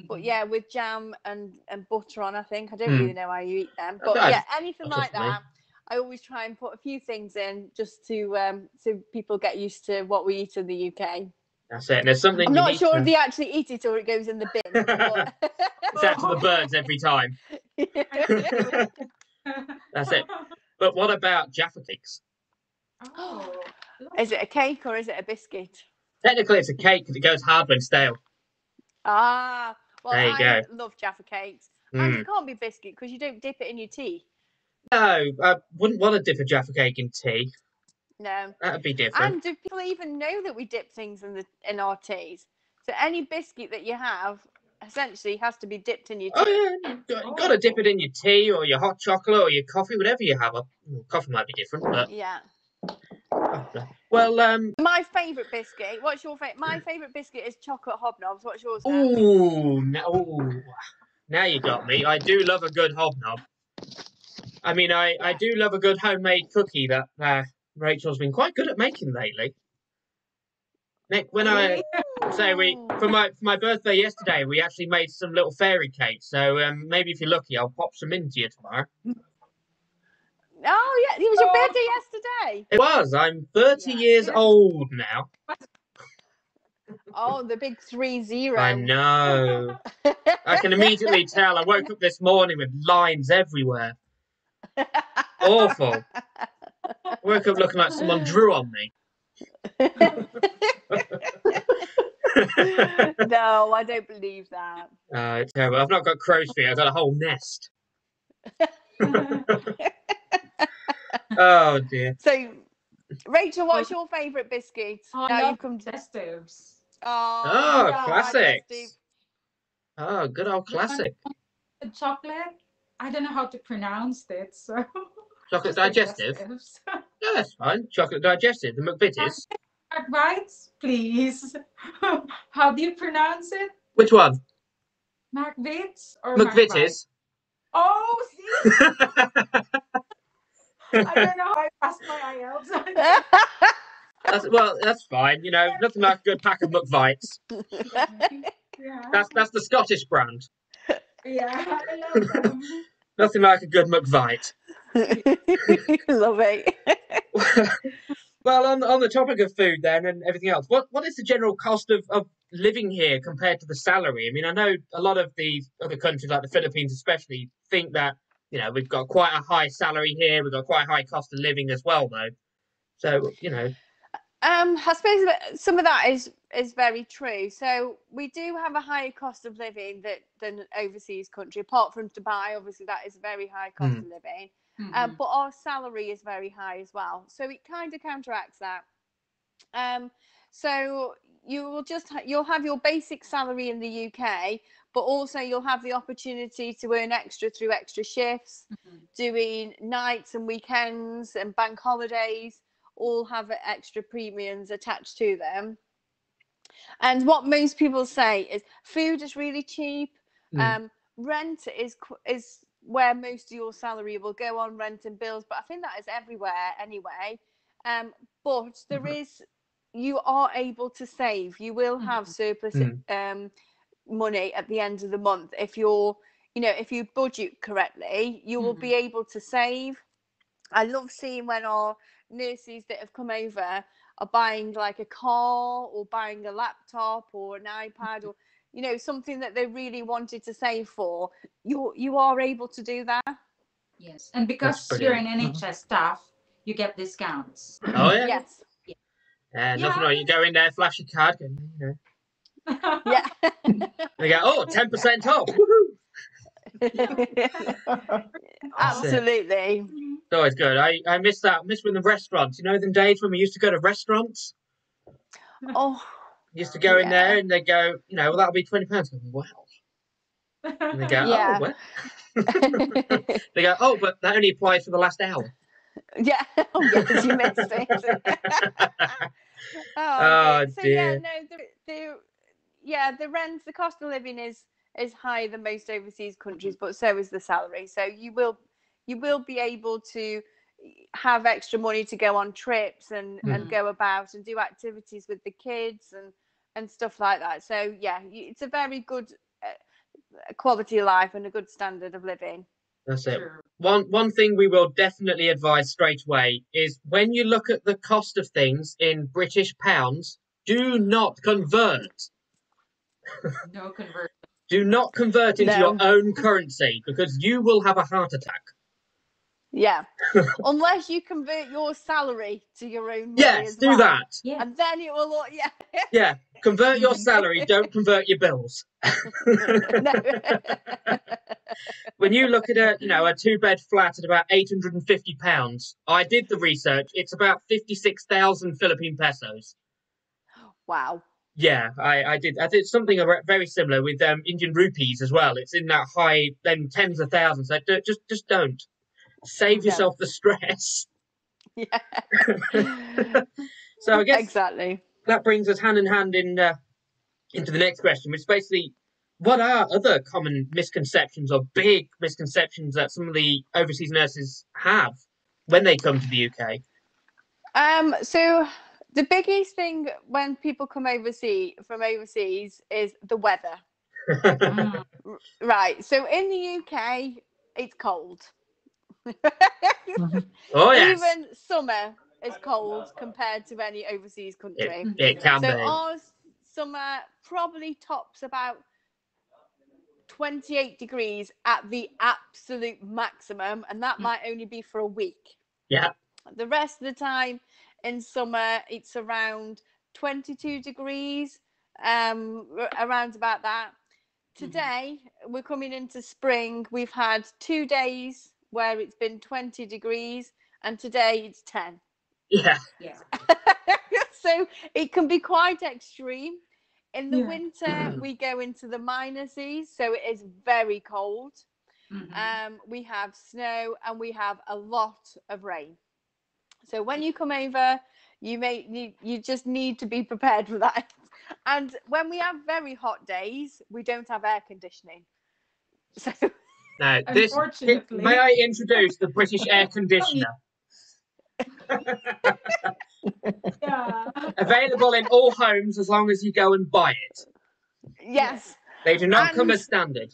Speaker 3: But yeah, with jam and butter on, I think. I don't really know how you eat them. But yeah, anything like that, I always try and put a few things in just to so people get used to what we eat in the UK.
Speaker 1: That's it. And there's something
Speaker 3: I'm not sure if they actually eat it or it goes in the bin.
Speaker 1: It's out to the birds every time. That's it. But what about Jaffa cakes?
Speaker 3: Is it a cake or is it a biscuit?
Speaker 1: Technically, it's a cake because it goes hard when stale.
Speaker 3: Ah, well,
Speaker 1: there you go.
Speaker 3: Love Jaffa cakes. And it can't be biscuit because you don't dip it in your tea.
Speaker 1: No, I wouldn't want to dip a Jaffa cake in tea.
Speaker 3: No.
Speaker 1: That'd be different.
Speaker 3: And do people even know that we dip things in our teas? So any biscuit that you have essentially has to be dipped in your tea.
Speaker 1: Oh, yeah. You've got to dip it in your tea or your hot chocolate or your coffee, whatever you have. Coffee might be different, but...
Speaker 3: Yeah.
Speaker 1: Well,
Speaker 3: my favourite biscuit. What's your favourite? My favourite biscuit is chocolate hobnobs. What's yours?
Speaker 1: Now you got me. I do love a good hobnob. I mean, I do love a good homemade cookie that Rachel's been quite good at making lately. Nick, when I say for my birthday yesterday, we actually made some little fairy cakes. So maybe if you're lucky, I'll pop some into you tomorrow.
Speaker 3: Oh yeah, it was your birthday yesterday.
Speaker 1: It was. I'm 30 years old now.
Speaker 3: Oh, the big 30.
Speaker 1: I know. I can immediately tell. I woke up this morning with lines everywhere. Awful. I woke up looking like someone drew on me.
Speaker 3: No, I don't believe that.
Speaker 1: It's terrible. I've not got crow's feet. I've got a whole nest. Oh dear.
Speaker 3: So, Rachel, what's your favourite biscuit?
Speaker 4: Now you come digestives.
Speaker 1: Oh, classics. Oh, good old classic.
Speaker 4: The chocolate. I don't know how to pronounce it, so.
Speaker 1: Chocolate digestive. Yeah, that's fine. Chocolate digestive. The McVitie's.
Speaker 4: Right, please. How do you pronounce it?
Speaker 1: Which one?
Speaker 4: McVitie's or
Speaker 1: McVitie's.
Speaker 4: Oh, see. I don't know. I passed my IELTS.
Speaker 1: That's fine. You know, nothing like a good pack of McVitie's.
Speaker 4: Yeah.
Speaker 1: That's the Scottish brand.
Speaker 4: Yeah, I love them.
Speaker 1: Nothing like a good McVite.
Speaker 3: Love it.
Speaker 1: Well, on the topic of food then and everything else, what is the general cost of living here compared to the salary? I mean, I know a lot of these other countries, like the Philippines especially, think that, you know, we've got quite a high salary here, we've got quite a high cost of living as well, though. So, you know.
Speaker 3: I suppose some of that is very true. So we do have a higher cost of living than an overseas country, apart from Dubai. Obviously, that is a very high cost of living. But our salary is very high as well. So it kind of counteracts that. So you'll have your basic salary in the UK, but also you'll have the opportunity to earn extra through extra shifts, doing nights and weekends and bank holidays, all have extra premiums attached to them. And what most people say is food is really cheap. Rent is where most of your salary will go on, rent and bills, but I think that is everywhere anyway. But there is, you are able to save. You will have surplus money at the end of the month if you're, you know, if you budget correctly, you will be able to save. I love seeing when our nurses that have come over are buying like a car or buying a laptop or an iPad or, you know, something that they really wanted to save for. You are able to do that.
Speaker 4: Yes, and because you're an NHS staff, you get discounts.
Speaker 1: Oh yeah.
Speaker 3: Yes.
Speaker 1: Nothing like you go in there, flash your card, and you know.
Speaker 3: Yeah.
Speaker 1: They go, 10% off.
Speaker 3: Absolutely.
Speaker 1: It's always good. I miss that. I miss when the restaurants. You know, them days when we used to go to restaurants.
Speaker 3: Oh.
Speaker 1: Used to go in there, and they go, you know, well, that'll be £20. Wow. And they go, oh, well. They go, oh, but that only applies for the last hour.
Speaker 3: Yeah. Oh, yes, you missed it.
Speaker 1: Oh,
Speaker 3: so
Speaker 1: dear.
Speaker 3: yeah, no, the rent, the cost of living is higher than most overseas countries, but so is the salary. So you will be able to have extra money to go on trips and go about and do activities with the kids and stuff like that. So yeah, it's a very good quality of life and a good standard of living.
Speaker 1: That's it. Sure. One thing we will definitely advise straight away is when you look at the cost of things in British pounds, do not convert.
Speaker 4: No convert.
Speaker 1: Do not convert into your own currency because you will have a heart attack.
Speaker 3: Yeah. Unless you convert your salary to your own money.
Speaker 1: Yes, do that.
Speaker 3: Yeah. And then it will,
Speaker 1: Yeah, convert your salary, don't convert your bills. When you look at a 2-bed flat at about £850, I did the research, it's about 56,000 Philippine pesos. Wow. Yeah, I did something very similar with Indian rupees as well. It's in that high, then tens of thousands. So just don't. Save yourself the stress. Yeah. So I guess
Speaker 3: exactly
Speaker 1: that brings us hand in hand into the next question, which is basically, what are other common misconceptions or big misconceptions that some of the overseas nurses have when they come to the UK?
Speaker 3: So the biggest thing when people come from overseas is the weather. Right. So in the UK, it's cold.
Speaker 1: Oh yes.
Speaker 3: Even summer is cold compared to any overseas country.
Speaker 1: It can be.
Speaker 3: So our summer probably tops about 28 degrees at the absolute maximum, and that might only be for a week.
Speaker 1: Yeah.
Speaker 3: The rest of the time in summer, it's around 22 degrees, around about that. Today, we're coming into spring. We've had 2 days where it's been 20 degrees, and today it's 10.
Speaker 1: Yeah.
Speaker 3: So it can be quite extreme. In the winter, we go into the minuses, so it is very cold. We have snow and we have a lot of rain. So when you come over, you just need to be prepared for that. And when we have very hot days, we don't have air conditioning. So
Speaker 1: now, may I introduce the British air conditioner? Available in all homes as long as you go and buy it.
Speaker 3: Yes.
Speaker 1: They do not come as standard.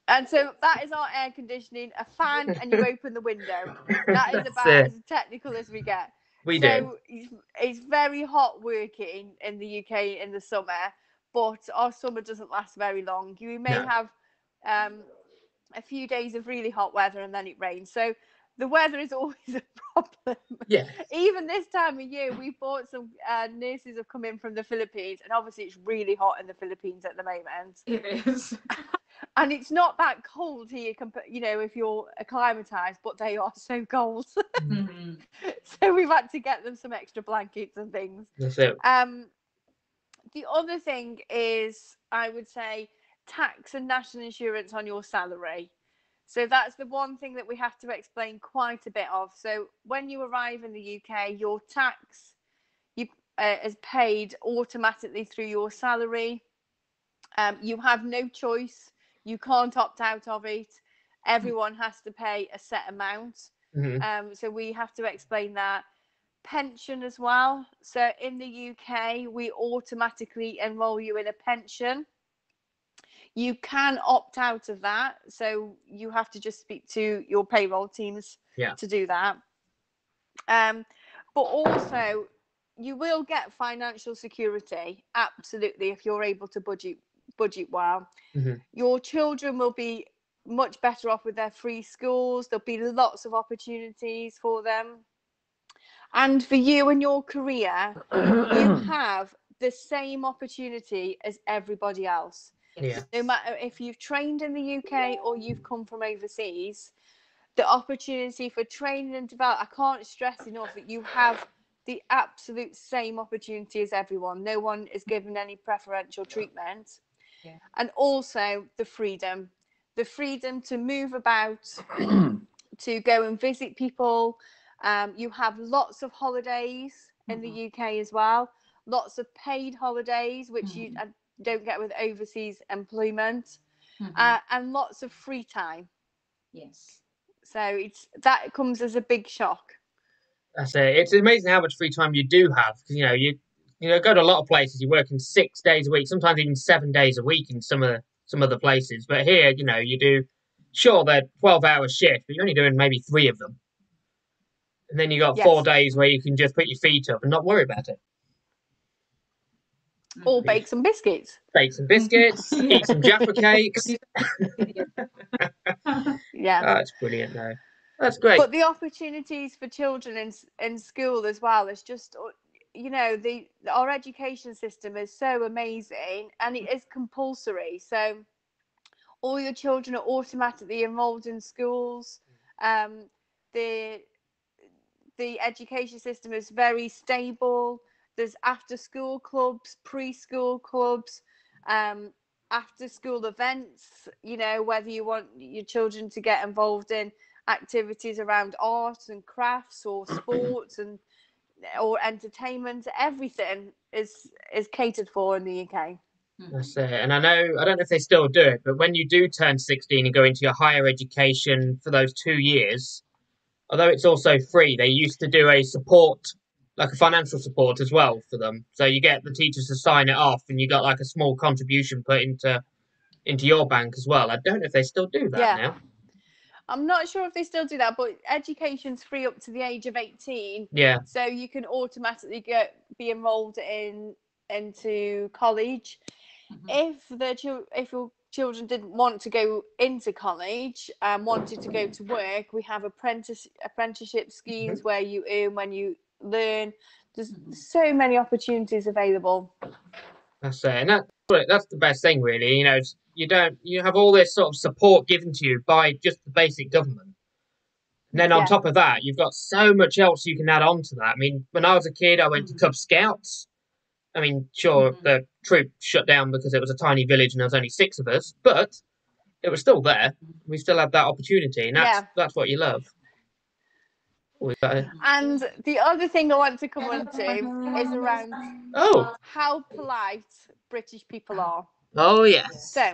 Speaker 3: And so that is our air conditioning, a fan, and you open the window. That is about as technical as we get. So it's very hot working in the UK in the summer, but our summer doesn't last very long. You may have a few days of really hot weather and then it rains. So the weather is always a problem.
Speaker 1: Yeah.
Speaker 3: Even this time of year, we bought some nurses have come in from the Philippines, and obviously it's really hot in the Philippines at the moment.
Speaker 4: It is.
Speaker 3: And it's not that cold here, you know, if you're acclimatized, but they are so cold.
Speaker 4: Mm-hmm.
Speaker 3: So we've had to get them some extra blankets and things.
Speaker 1: That's it.
Speaker 3: The other thing is, I would say, tax and national insurance on your salary. So that's the one thing that we have to explain quite a bit of. So when you arrive in the UK, your tax is paid automatically through your salary. You have no choice. You can't opt out of it. Everyone has to pay a set amount. So we have to explain that. Pension as well. So in the UK, we automatically enroll you in a pension. You can opt out of that. So you have to just speak to your payroll teams to do that. But also, you will get financial security, absolutely, if you're able to budget well. Your children will be much better off with their free schools. There'll be lots of opportunities for them. And for you and your career, you have the same opportunity as everybody else. No matter if you've trained in the UK or you've come from overseas, the opportunity for training and development, I can't stress enough that you have the absolute same opportunity as everyone. No one is given any preferential treatment. And also the freedom to move about, to go and visit people. You have lots of holidays in the UK as well, lots of paid holidays, which you don't get with overseas employment, and lots of free time. So that comes as a big shock.
Speaker 1: That's it. It's amazing how much free time you do have, because you go to a lot of places. You're working 6 days a week, sometimes even 7 days a week in some other places. But here, you do. Sure, they're 12-hour shifts, but you're only doing maybe 3 of them. And then you got 4 days where you can just put your feet up and not worry about it.
Speaker 3: Or bake some biscuits.
Speaker 1: Eat some Jaffa cakes. That's brilliant, though. That's great.
Speaker 3: But the opportunities for children in school as well is just, our education system is so amazing, and it is compulsory. So all your children are automatically enrolled in schools. The education system is very stable. There's after school clubs, preschool clubs, after school events, whether you want your children to get involved in activities around art and crafts or sports or entertainment, everything is catered for in the UK.
Speaker 1: That's it. And I don't know if they still do it, but when you do turn 16 and go into your higher education for those 2 years, although it's also free, they used to do a support, like a financial support as well for them. So you get the teachers to sign it off, and you got like a small contribution put into your bank as well. I don't know if they still do that now.
Speaker 3: I'm not sure if they still do that, but education's free up to the age of 18. So you can automatically be enrolled into college. If your children didn't want to go into college and wanted to go to work, we have apprenticeship schemes where you earn when you learn. There's so many opportunities available.
Speaker 1: That's it, and that's the best thing, really. You have all this sort of support given to you by just the basic government, and then on top of that, you've got so much else you can add on to that. I mean, when I was a kid, I went to Cub Scouts. I mean, sure, the troop shut down because it was a tiny village and there was only 6 of us, but it was still there. We still had that opportunity, and that's what you love.
Speaker 3: And the other thing I want to come on to is around how polite British people are.
Speaker 1: Oh, yes.
Speaker 3: So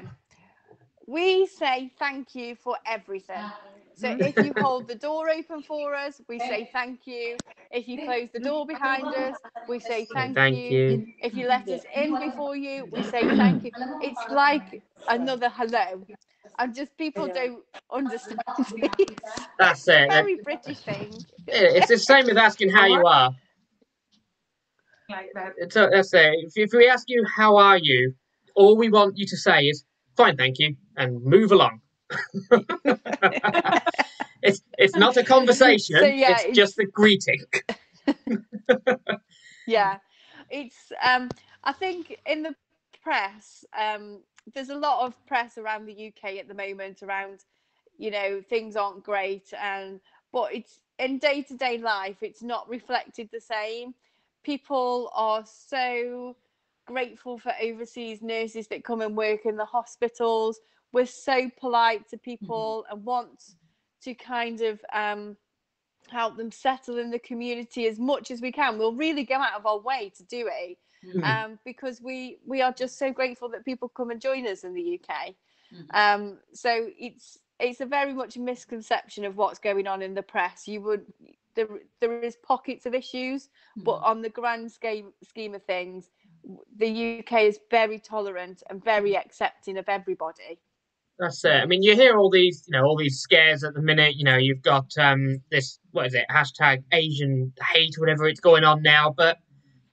Speaker 3: we say thank you for everything. So if you hold the door open for us, we say thank you. If you close the door behind us, we say thank you. If you let us in before you, we say thank you. It's like another hello. and just people don't understand it.
Speaker 1: That's it.
Speaker 3: Very British thing.
Speaker 1: It's the same with asking how you are.
Speaker 4: Like that.
Speaker 1: That's it. If we ask you how are you, all we want you to say is fine, thank you, and move along. It's not a conversation.
Speaker 3: So, yeah,
Speaker 1: it's just a greeting.
Speaker 3: Yeah, it's I think in the press, there's a lot of press around the UK at the moment around, you know, things aren't great, but it's in day-to-day life, it's not reflected the same. People are so grateful for overseas nurses that come and work in the hospitals. We're so polite to people and want to kind of help them settle in the community as much as we can. We'll really go out of our way to do it, because we are just so grateful that people come and join us in the UK. So it's a very much a misconception of what's going on in the press. There is pockets of issues, but on the grand scheme of things, the UK is very tolerant and very accepting of everybody.
Speaker 1: That's it. I mean, you hear all these scares at the minute. You know, you've got this, what is it, hashtag Asian hate, whatever it's going on now, but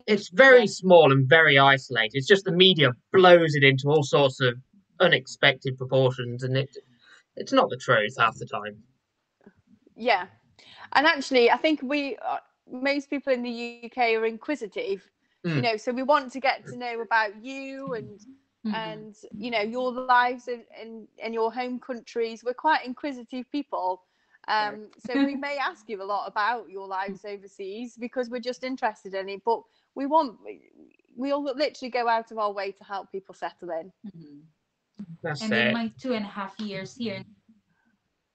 Speaker 1: it's very small and very isolated. It's just the media blows it into all sorts of unexpected proportions, and it's not the truth half the time. Yeah.
Speaker 3: And actually, I think most people in the UK are inquisitive, you know, so we want to get to know about you and you know, your lives in your home countries. We're quite inquisitive people, so we may ask you a lot about your lives overseas because we're just interested in it, but we'll literally go out of our way to help people settle in.
Speaker 4: And in my 2.5 years here,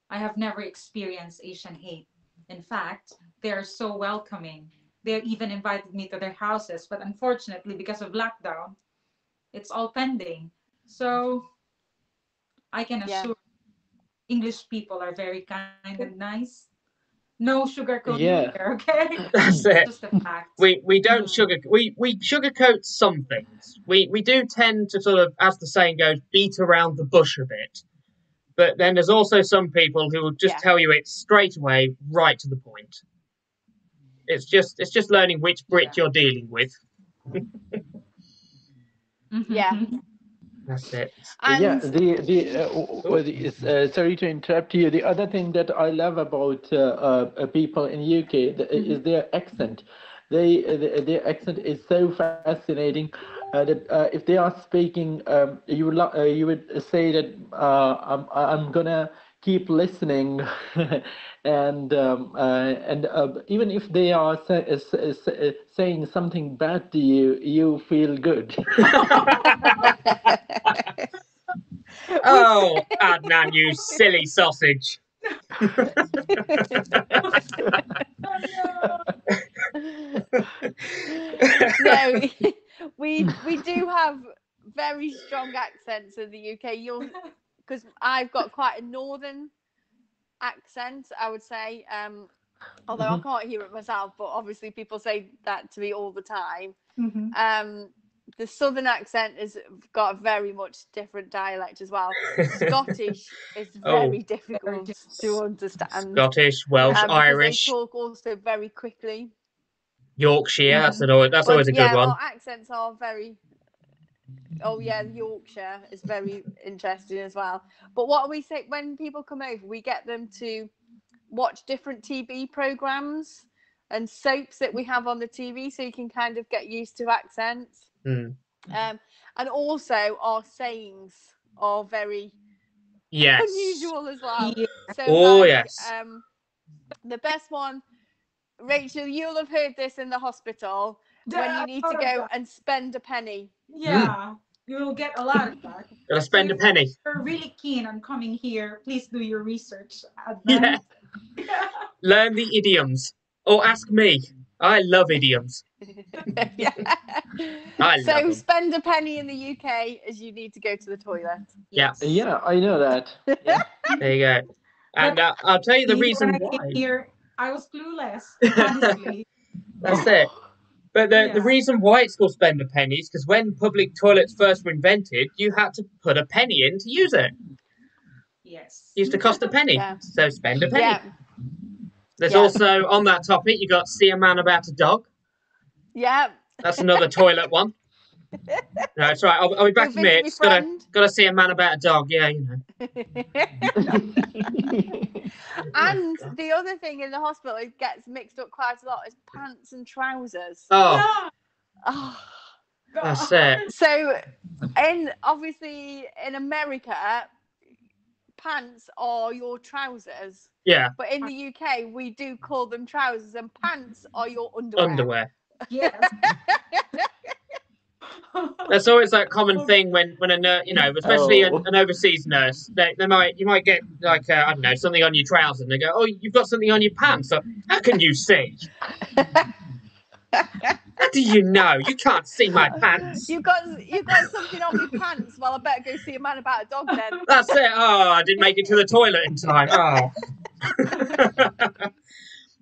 Speaker 4: I have never experienced Asian hate. In fact, they're so welcoming. They even invited me to their houses, but unfortunately, because of lockdown, it's all pending. So I can assure English people are very kind and nice. No sugarcoating here, okay?
Speaker 1: That's it.
Speaker 4: Just a fact.
Speaker 1: We don't we sugarcoat some things. We do tend to sort of, as the saying goes, beat around the bush a bit. But then there's also some people who will just tell you it straight away, right to the point. It's just learning which Brit you're dealing with. That's it.
Speaker 2: And sorry to interrupt you. The other thing that I love about people in UK is their accent. Their accent is so fascinating that if they are speaking, you would say that I'm gonna keep listening, and even if they are saying something bad to you, you feel good.
Speaker 1: Oh, Adnan, you silly sausage.
Speaker 3: No, we do have very strong accents in the UK. Because I've got quite a northern accent, I would say. Although I can't hear it myself, but obviously people say that to me all the time. The southern accent has got a very much different dialect as well. Scottish is very difficult to understand.
Speaker 1: Scottish, Welsh, Irish.
Speaker 3: They talk also very quickly.
Speaker 1: Yorkshire, that's always a good one.
Speaker 3: Our accents are very... Oh yeah, Yorkshire is very interesting as well. But what we say when people come over, we get them to watch different TV programs and soaps that we have on the TV, so you can kind of get used to accents. And also our sayings are very unusual as well. So the best one, Rachel, you'll have heard this in the hospital when you need to go and spend a penny.
Speaker 4: Yeah, you will get a lot of that.
Speaker 1: Gotta spend a penny.
Speaker 4: If you're really keen on coming here, please do your research.
Speaker 1: Learn the idioms. Or ask me. I love idioms.
Speaker 3: So spend a penny in the UK as you need to go to the toilet.
Speaker 1: Yeah.
Speaker 2: Yeah, I know that.
Speaker 1: There you go. And I'll tell you the reason why.
Speaker 4: Here, I was clueless, honestly.
Speaker 1: That's it. But the reason why it's called spend a penny is because when public toilets first were invented, you had to put a penny in to use it.
Speaker 4: Yes.
Speaker 1: Used to cost a penny.
Speaker 3: Yeah.
Speaker 1: So spend a penny.
Speaker 3: Yeah.
Speaker 1: There's
Speaker 3: Yeah.
Speaker 1: also, on that topic, you got See a Man About a Dog.
Speaker 3: Yeah.
Speaker 1: That's another toilet one. No, it's right. I'll be back in a minute. Just gotta see a man about a dog. Yeah, you know.
Speaker 3: And the other thing in the hospital, it gets mixed up quite a lot, is pants and trousers.
Speaker 1: Oh,
Speaker 3: Oh.
Speaker 1: that's it.
Speaker 3: So, obviously in America, pants are your trousers.
Speaker 1: Yeah.
Speaker 3: But in the UK, we do call them trousers, and pants are your
Speaker 1: Underwear.
Speaker 4: Yes.
Speaker 1: That's always that common thing when a nurse, you know, especially an overseas nurse, you might get like I don't know, something on your trousers, and they go, "Oh, you've got something on your pants." So, how can you see? How do you know? You can't see my pants.
Speaker 3: You've got something on your pants. Well, I better go see a man about a dog then.
Speaker 1: That's it. Oh, I didn't make it to the toilet in time. Oh.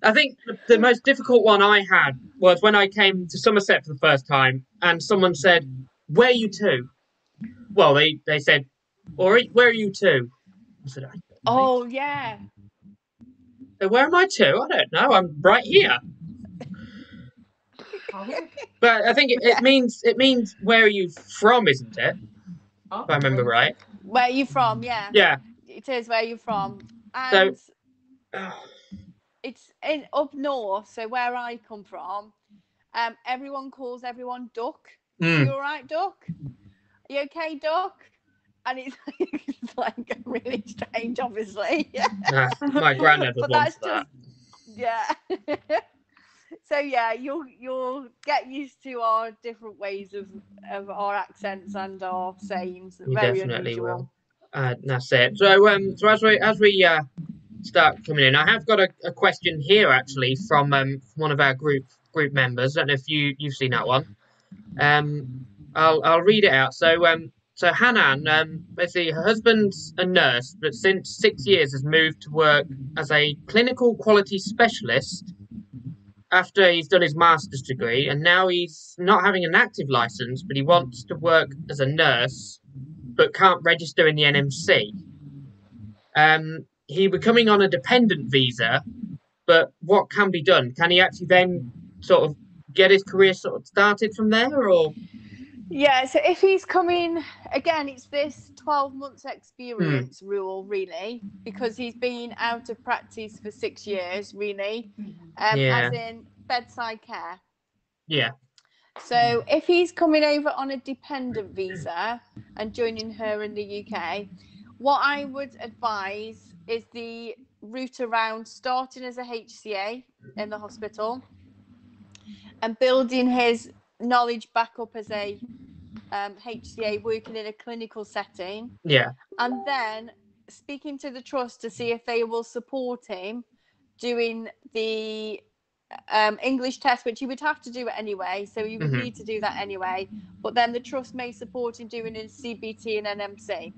Speaker 1: I think the most difficult one I had was when I came to Somerset for the first time, and someone said, "Where are you to?" Well, they said, "All right, where are you to?" I said,
Speaker 3: "Oh yeah."
Speaker 1: So where am I to? I don't know. I'm right here. But I think it means where are you from, isn't it? If I remember right.
Speaker 3: Where are you from? Yeah.
Speaker 1: Yeah.
Speaker 3: It is where you're from, and
Speaker 1: so,
Speaker 3: it's up north. So where I come from, everyone calls everyone Duck. You all right, Duck? Are you okay, Duck? And it's like really strange, obviously.
Speaker 1: My granddad was once that.
Speaker 3: Yeah. So yeah, you'll get used to our different ways of our accents and our sayings.
Speaker 1: You
Speaker 3: very
Speaker 1: definitely
Speaker 3: unusual.
Speaker 1: will. That's it. So as we start coming in, I have got a question here actually from one of our group members. I don't know if you've seen that one. I'll read it out. So Hanan, basically her husband's a nurse, but since 6 years has moved to work as a clinical quality specialist after he's done his master's degree, and now he's not having an active license, but he wants to work as a nurse, but can't register in the NMC. He was coming on a dependent visa, but what can be done? Can he actually then sort of get his career sort of started from there, or?
Speaker 3: Yeah, so if he's coming, again, it's this 12 months experience rule, really, because he's been out of practice for 6 years, really, as in bedside care.
Speaker 1: Yeah.
Speaker 3: So if he's coming over on a dependent visa and joining her in the UK, what I would advise is the route around starting as a HCA in the hospital and building his knowledge back up as a HCA working in a clinical setting.
Speaker 1: Yeah.
Speaker 3: And then speaking to the trust to see if they will support him doing the English test, which he would have to do it anyway. So he would need to do that anyway. But then the trust may support him doing his CBT and NMC.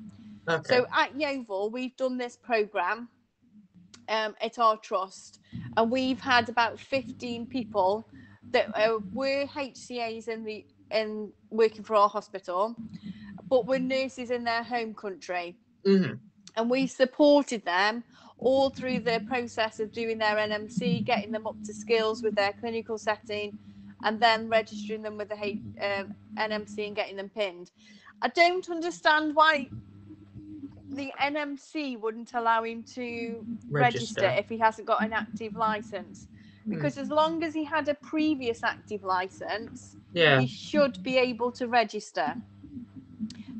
Speaker 3: Okay. So at Yeovil, we've done this programme at our trust, and we've had about 15 people that were HCAs in working for our hospital, but were nurses in their home country. And we supported them all through the process of doing their NMC, getting them up to skills with their clinical setting, and then registering them with the NMC and getting them pinned. I don't understand why the NMC wouldn't allow him to register if he hasn't got an active license, because as long as he had a previous active license, he should be able to register.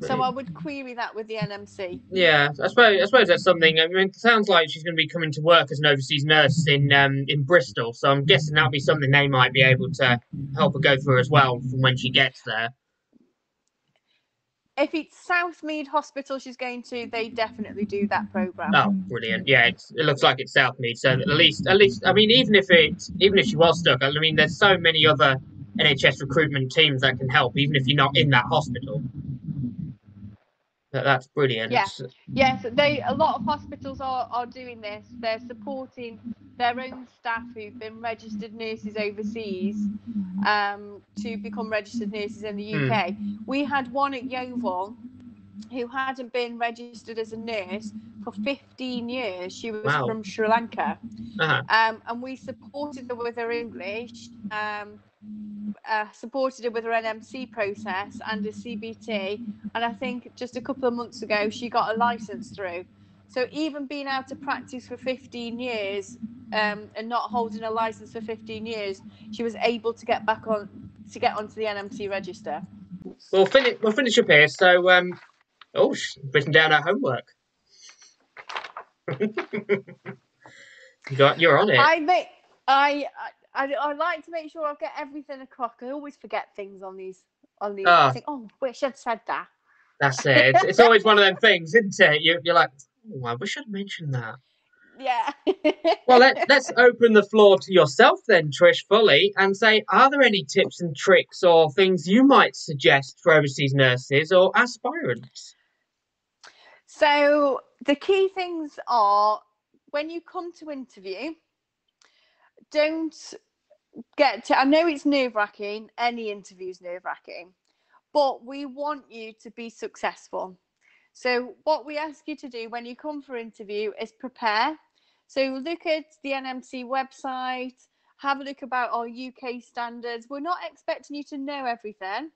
Speaker 3: So I would query that with the NMC. Yeah,
Speaker 1: I suppose that's something. I mean, it sounds like she's going to be coming to work as an overseas nurse in Bristol, so I'm guessing that'll be something they might be able to help her go through as well from when she gets there.
Speaker 3: If it's Southmead Hospital she's going to, they definitely do that programme.
Speaker 1: Oh, brilliant! Yeah, it looks like it's Southmead. So at least, I mean, even if she was stuck, I mean, there's so many other NHS recruitment teams that can help, even if you're not in that hospital. That's brilliant.
Speaker 3: Yes, a lot of hospitals are doing this. They're supporting their own staff who've been registered nurses overseas to become registered nurses in the UK. We had one at Yeovil who hadn't been registered as a nurse for 15 years. She was
Speaker 1: Wow.
Speaker 3: from Sri Lanka.
Speaker 1: Uh-huh.
Speaker 3: And we supported her with her English, supported her with her NMC process and a CBT. And I think just a couple of months ago, she got a license through. So even being able to practice for 15 years and not holding a license for 15 years, she was able to get back on to get onto the NMC register.
Speaker 1: We'll finish up here. So, she's written down her homework. You're on it.
Speaker 3: I like to make sure I get everything across. I always forget things on these.
Speaker 1: Ah.
Speaker 3: I think, wish I'd said that.
Speaker 1: That's it. It's always one of them things, isn't it? You're like, I wish I'd mentioned that.
Speaker 3: Yeah.
Speaker 1: Well, let's open the floor to yourself then, Trish, fully, and say, are there any tips and tricks or things you might suggest for overseas nurses or aspirants?
Speaker 3: So the key things are, when you come to interview, don't get to, I know it's nerve-wracking, any interview's nerve-wracking, but we want you to be successful. So what we ask you to do when you come for interview is prepare. So look at the NMC website, have a look about our UK standards. We're not expecting you to know everything,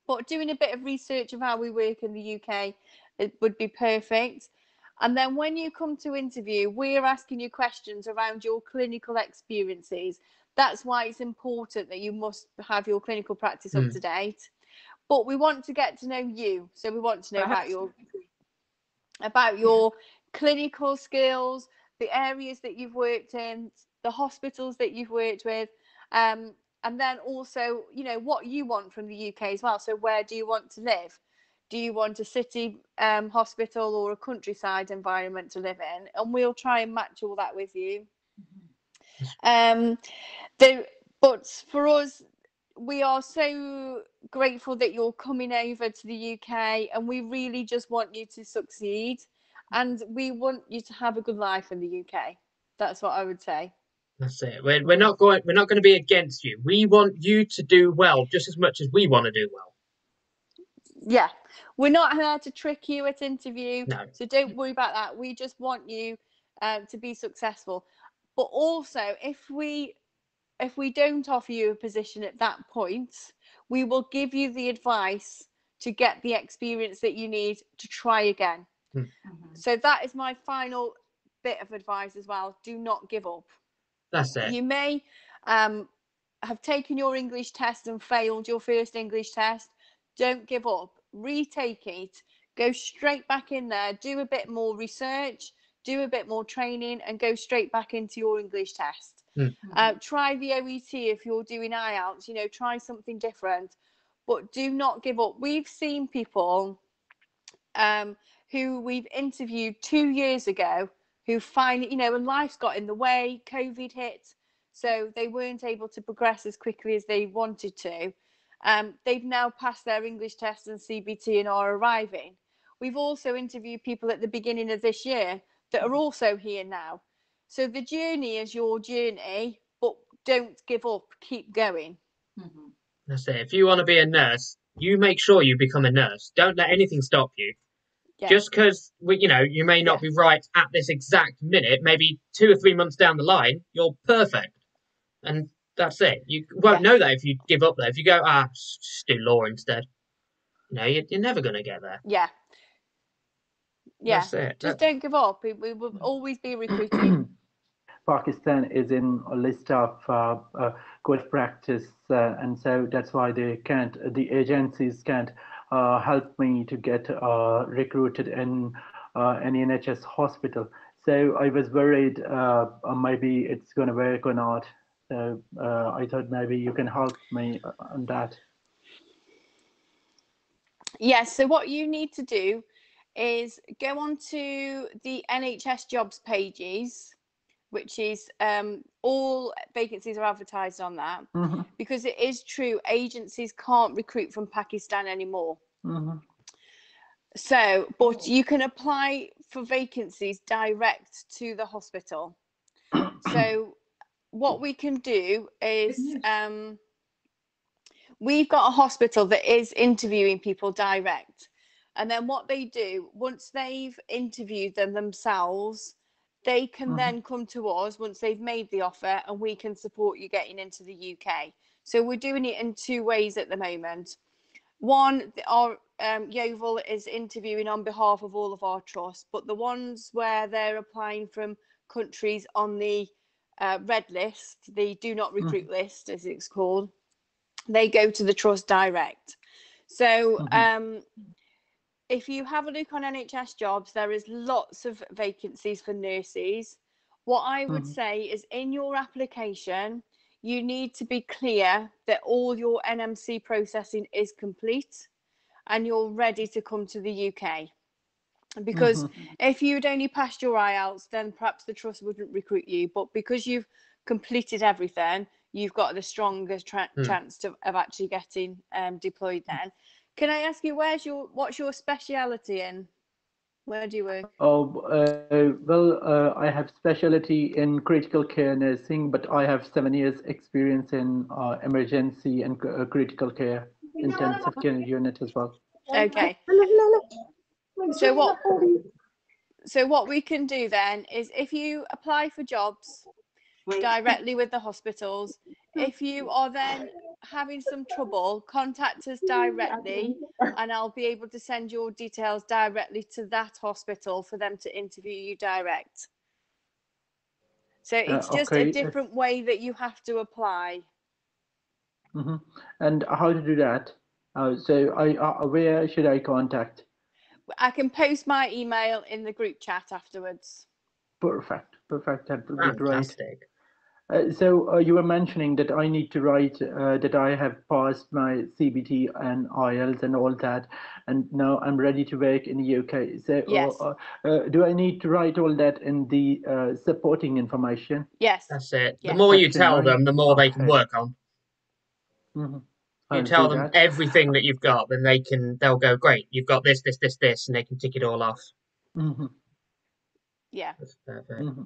Speaker 3: but doing a bit of research of how we work in the UK, it would be perfect. And then when you come to interview, we're asking you questions around your clinical experiences. That's why it's important that you must have your clinical practice up to date. But we want to get to know you. So we want to know about your clinical skills, the areas that you've worked in, the hospitals that you've worked with, and then also, what you want from the UK as well. So where do you want to live? Do you want a city hospital or a countryside environment to live in? And we'll try and match all that with you. But for us, we are so grateful that you're coming over to the UK, and we really just want you to succeed, and we want you to have a good life in the UK. That's what I would say.
Speaker 1: That's it. We're not going to be against you. We want you to do well just as much as we want to do well.
Speaker 3: Yeah, we're not here to trick you at interview.
Speaker 1: No.
Speaker 3: So don't worry about that. We just want you to be successful. But also, if we don't offer you a position at that point, we will give you the advice to get the experience that you need to try again. So that is my final bit of advice as well. Do not give up.
Speaker 1: That's it.
Speaker 3: You may have taken your English test and failed your first English test. Don't give up. Retake it. Go straight back in there. Do a bit more research. Do a bit more training, and go straight back into your English test. Try the OET if you're doing IELTS. Try something different, but do not give up. We've seen people who we've interviewed 2 years ago who finally, and life's got in the way, COVID hit, so they weren't able to progress as quickly as they wanted to. They've now passed their English test and CBT and are arriving. We've also interviewed people at the beginning of this year that are also here now. So the journey is your journey, but don't give up. Keep going.
Speaker 1: That's it. If you want to be a nurse, you make sure you become a nurse. Don't let anything stop you. Yeah. Just because you may not be right at this exact minute, maybe 2 or 3 months down the line, you're perfect, and that's it. You won't know that if you give up there. If you go, just do law instead, you're never going to get there.
Speaker 3: Yeah. That's it. Just don't give up. We will always be recruiting.
Speaker 2: Pakistan is in a list of good practice, and so that's why the agencies can't help me to get recruited in an NHS hospital. So I was worried maybe it's going to work or not. So I thought maybe you can help me on that.
Speaker 3: Yes. So what you need to do is go on to the NHS jobs pages, which is all vacancies are advertised on that, because it is true, agencies can't recruit from Pakistan anymore. So, but you can apply for vacancies direct to the hospital. So what we can do is we've got a hospital that is interviewing people direct. And then what they do, once they've interviewed them themselves, they can then come to us once they've made the offer, and we can support you getting into the UK. So we're doing it in 2 ways at the moment. One, our Yeovil is interviewing on behalf of all of our trusts, but the ones where they're applying from countries on the red list, the do not recruit list, as it's called, they go to the trust direct. So if you have a look on NHS jobs, there is lots of vacancies for nurses. What I would say is, in your application, you need to be clear that all your NMC processing is complete and you're ready to come to the UK. Because if you'd only passed your IELTS, then perhaps the trust wouldn't recruit you. But because you've completed everything, you've got the strongest chance of actually getting deployed then. Can I ask you, what's your speciality in? Where do you work?
Speaker 2: Well, I have specialty in critical care nursing, but I have 7 years experience in emergency and critical care, intensive care unit as well.
Speaker 3: Okay. So what we can do then is, if you apply for jobs directly with the hospitals, if you are then having some trouble, contact us directly, and I'll be able to send your details directly to that hospital for them to interview you direct. So it's just a different way that you have to apply.
Speaker 2: And how to do that? So where should I contact?
Speaker 3: I can post my email in the group chat afterwards.
Speaker 2: Perfect. That would be great.
Speaker 1: Fantastic.
Speaker 2: So you were mentioning that I need to write that I have passed my CBT and IELTS and all that, and now I'm ready to work in the UK. So
Speaker 3: yes.
Speaker 2: Do I need to write all that in the supporting information?
Speaker 3: Yes.
Speaker 1: That's it.
Speaker 3: Yes.
Speaker 1: The more you tell them, the more they can work on. You tell them everything that you've got, then they'll go, great, you've got this, and they can tick it all off.
Speaker 3: Yeah.
Speaker 1: That's perfect.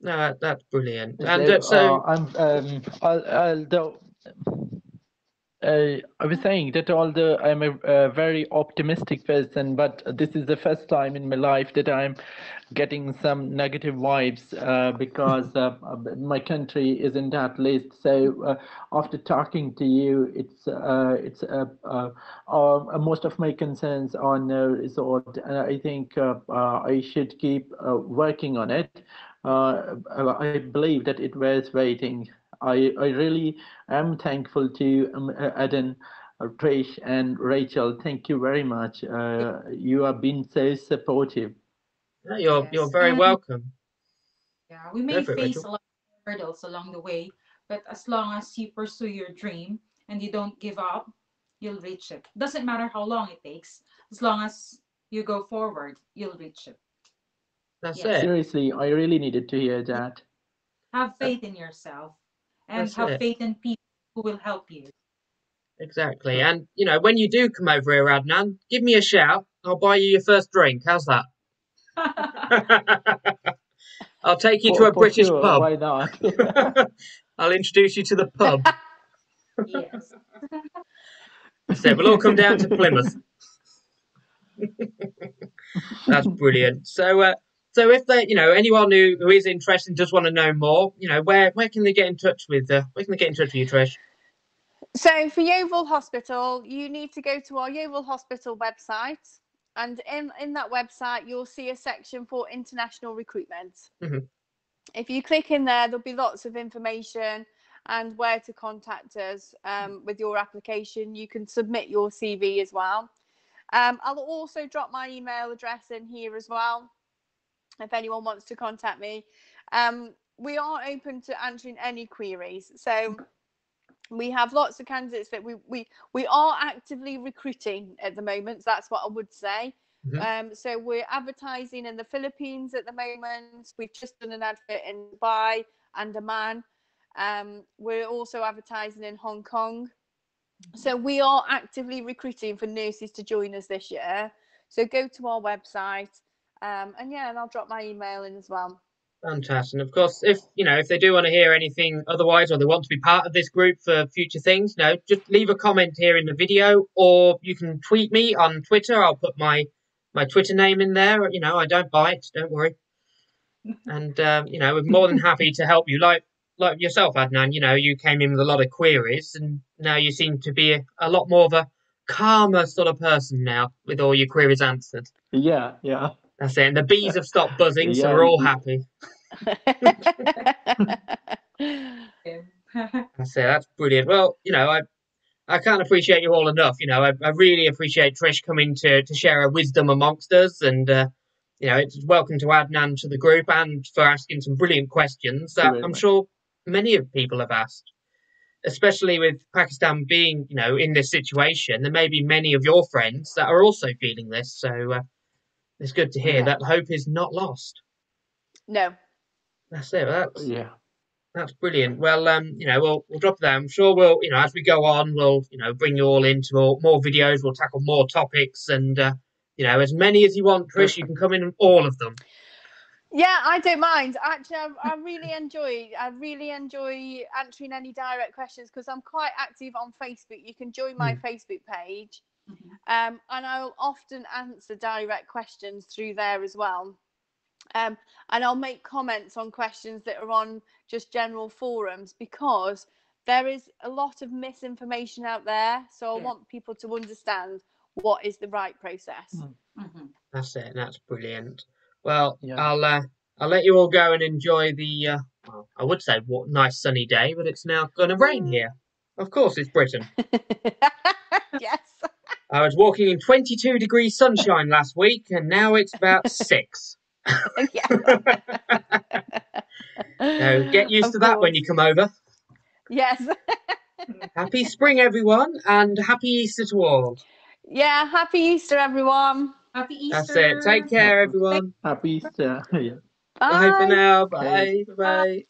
Speaker 1: No, that's brilliant. And
Speaker 2: I was saying that although I'm a very optimistic person, but this is the first time in my life that I'm getting some negative vibes because my country is in that list. So after talking to you, most of my concerns are now resolved, and I think I should keep working on it. I believe that it was waiting. I really am thankful to Eden, Trish, and Rachel. Thank you very much. You have been so supportive.
Speaker 1: You're very welcome.
Speaker 4: Yeah, we may face a lot of hurdles along the way, but as long as you pursue your dream and you don't give up, you'll reach it. Doesn't matter how long it takes. As long as you go forward, you'll reach it.
Speaker 1: That's it.
Speaker 2: Seriously, I really needed to hear that.
Speaker 4: Have faith in yourself and have faith in people who will help you.
Speaker 1: Exactly. And, when you do come over here, Adnan, give me a shout. I'll buy you your first drink. How's that? I'll take you to a British pub.
Speaker 2: Why not?
Speaker 1: I'll introduce you to the pub.
Speaker 4: Yes.
Speaker 1: So we'll all come down to Plymouth. That's brilliant. So if they, anyone who is interested and does want to know more, where can they get in touch with? Where can they get in touch with you, Trish?
Speaker 3: So for Yeovil Hospital, you need to go to our Yeovil Hospital website, and in that website you'll see a section for international recruitment. If you click in there, there'll be lots of information and where to contact us with your application. You can submit your CV as well. I'll also drop my email address in here as well if anyone wants to contact me. We are open to answering any queries. So we have lots of candidates that we are actively recruiting at the moment. So that's what I would say. So we're advertising in the Philippines at the moment. We've just done an advert in Dubai and Oman. We're also advertising in Hong Kong. So we are actively recruiting for nurses to join us this year. So go to our website, and I'll drop my email in as well.
Speaker 1: Fantastic. And of course, if they do want to hear anything otherwise, or they want to be part of this group for future things, just leave a comment here in the video, or you can tweet me on Twitter. I'll put my Twitter name in there. I don't bite, don't worry. And we're more than happy to help you. Like yourself, Adnan. You came in with a lot of queries, and now you seem to be a lot more of a calmer sort of person now, with all your queries answered.
Speaker 2: Yeah.
Speaker 1: That's it. And the bees have stopped buzzing, so
Speaker 2: Yeah.
Speaker 1: we're all happy. That's it. That's brilliant. Well, I can't appreciate you all enough. I really appreciate Trish coming to share her wisdom amongst us, and it's welcome to Adnan to the group, and for asking some brilliant questions that I'm sure many of people have asked. Especially with Pakistan being, in this situation, there may be many of your friends that are also feeling this. So it's good to hear that hope is not lost.
Speaker 3: No.
Speaker 1: That's it. That's brilliant. Well, we'll drop that. I'm sure we'll, as we go on, we'll, bring you all into more videos. We'll tackle more topics, and as many as you want, Trish. You can come in on all of them.
Speaker 3: Yeah, I don't mind. Actually, I really enjoy answering any direct questions, because I'm quite active on Facebook. You can join my Facebook page, and I'll often answer direct questions through there as well. And I'll make comments on questions that are on just general forums, because there is a lot of misinformation out there. So I want people to understand what is the right process.
Speaker 1: That's it. That's brilliant. Well, I'll let you all go and enjoy the, I would say what nice sunny day, but it's now going to rain here. Of course, it's Britain.
Speaker 3: Yes.
Speaker 1: I was walking in 22 degrees sunshine last week, and now it's about 6. So get used to that when you come over.
Speaker 3: Yes.
Speaker 1: Happy spring, everyone, and happy Easter to all.
Speaker 3: Yeah, happy Easter, everyone.
Speaker 4: Happy Easter.
Speaker 1: That's it. Take care, everyone.
Speaker 2: Happy Easter.
Speaker 1: Bye for now. Bye. Bye.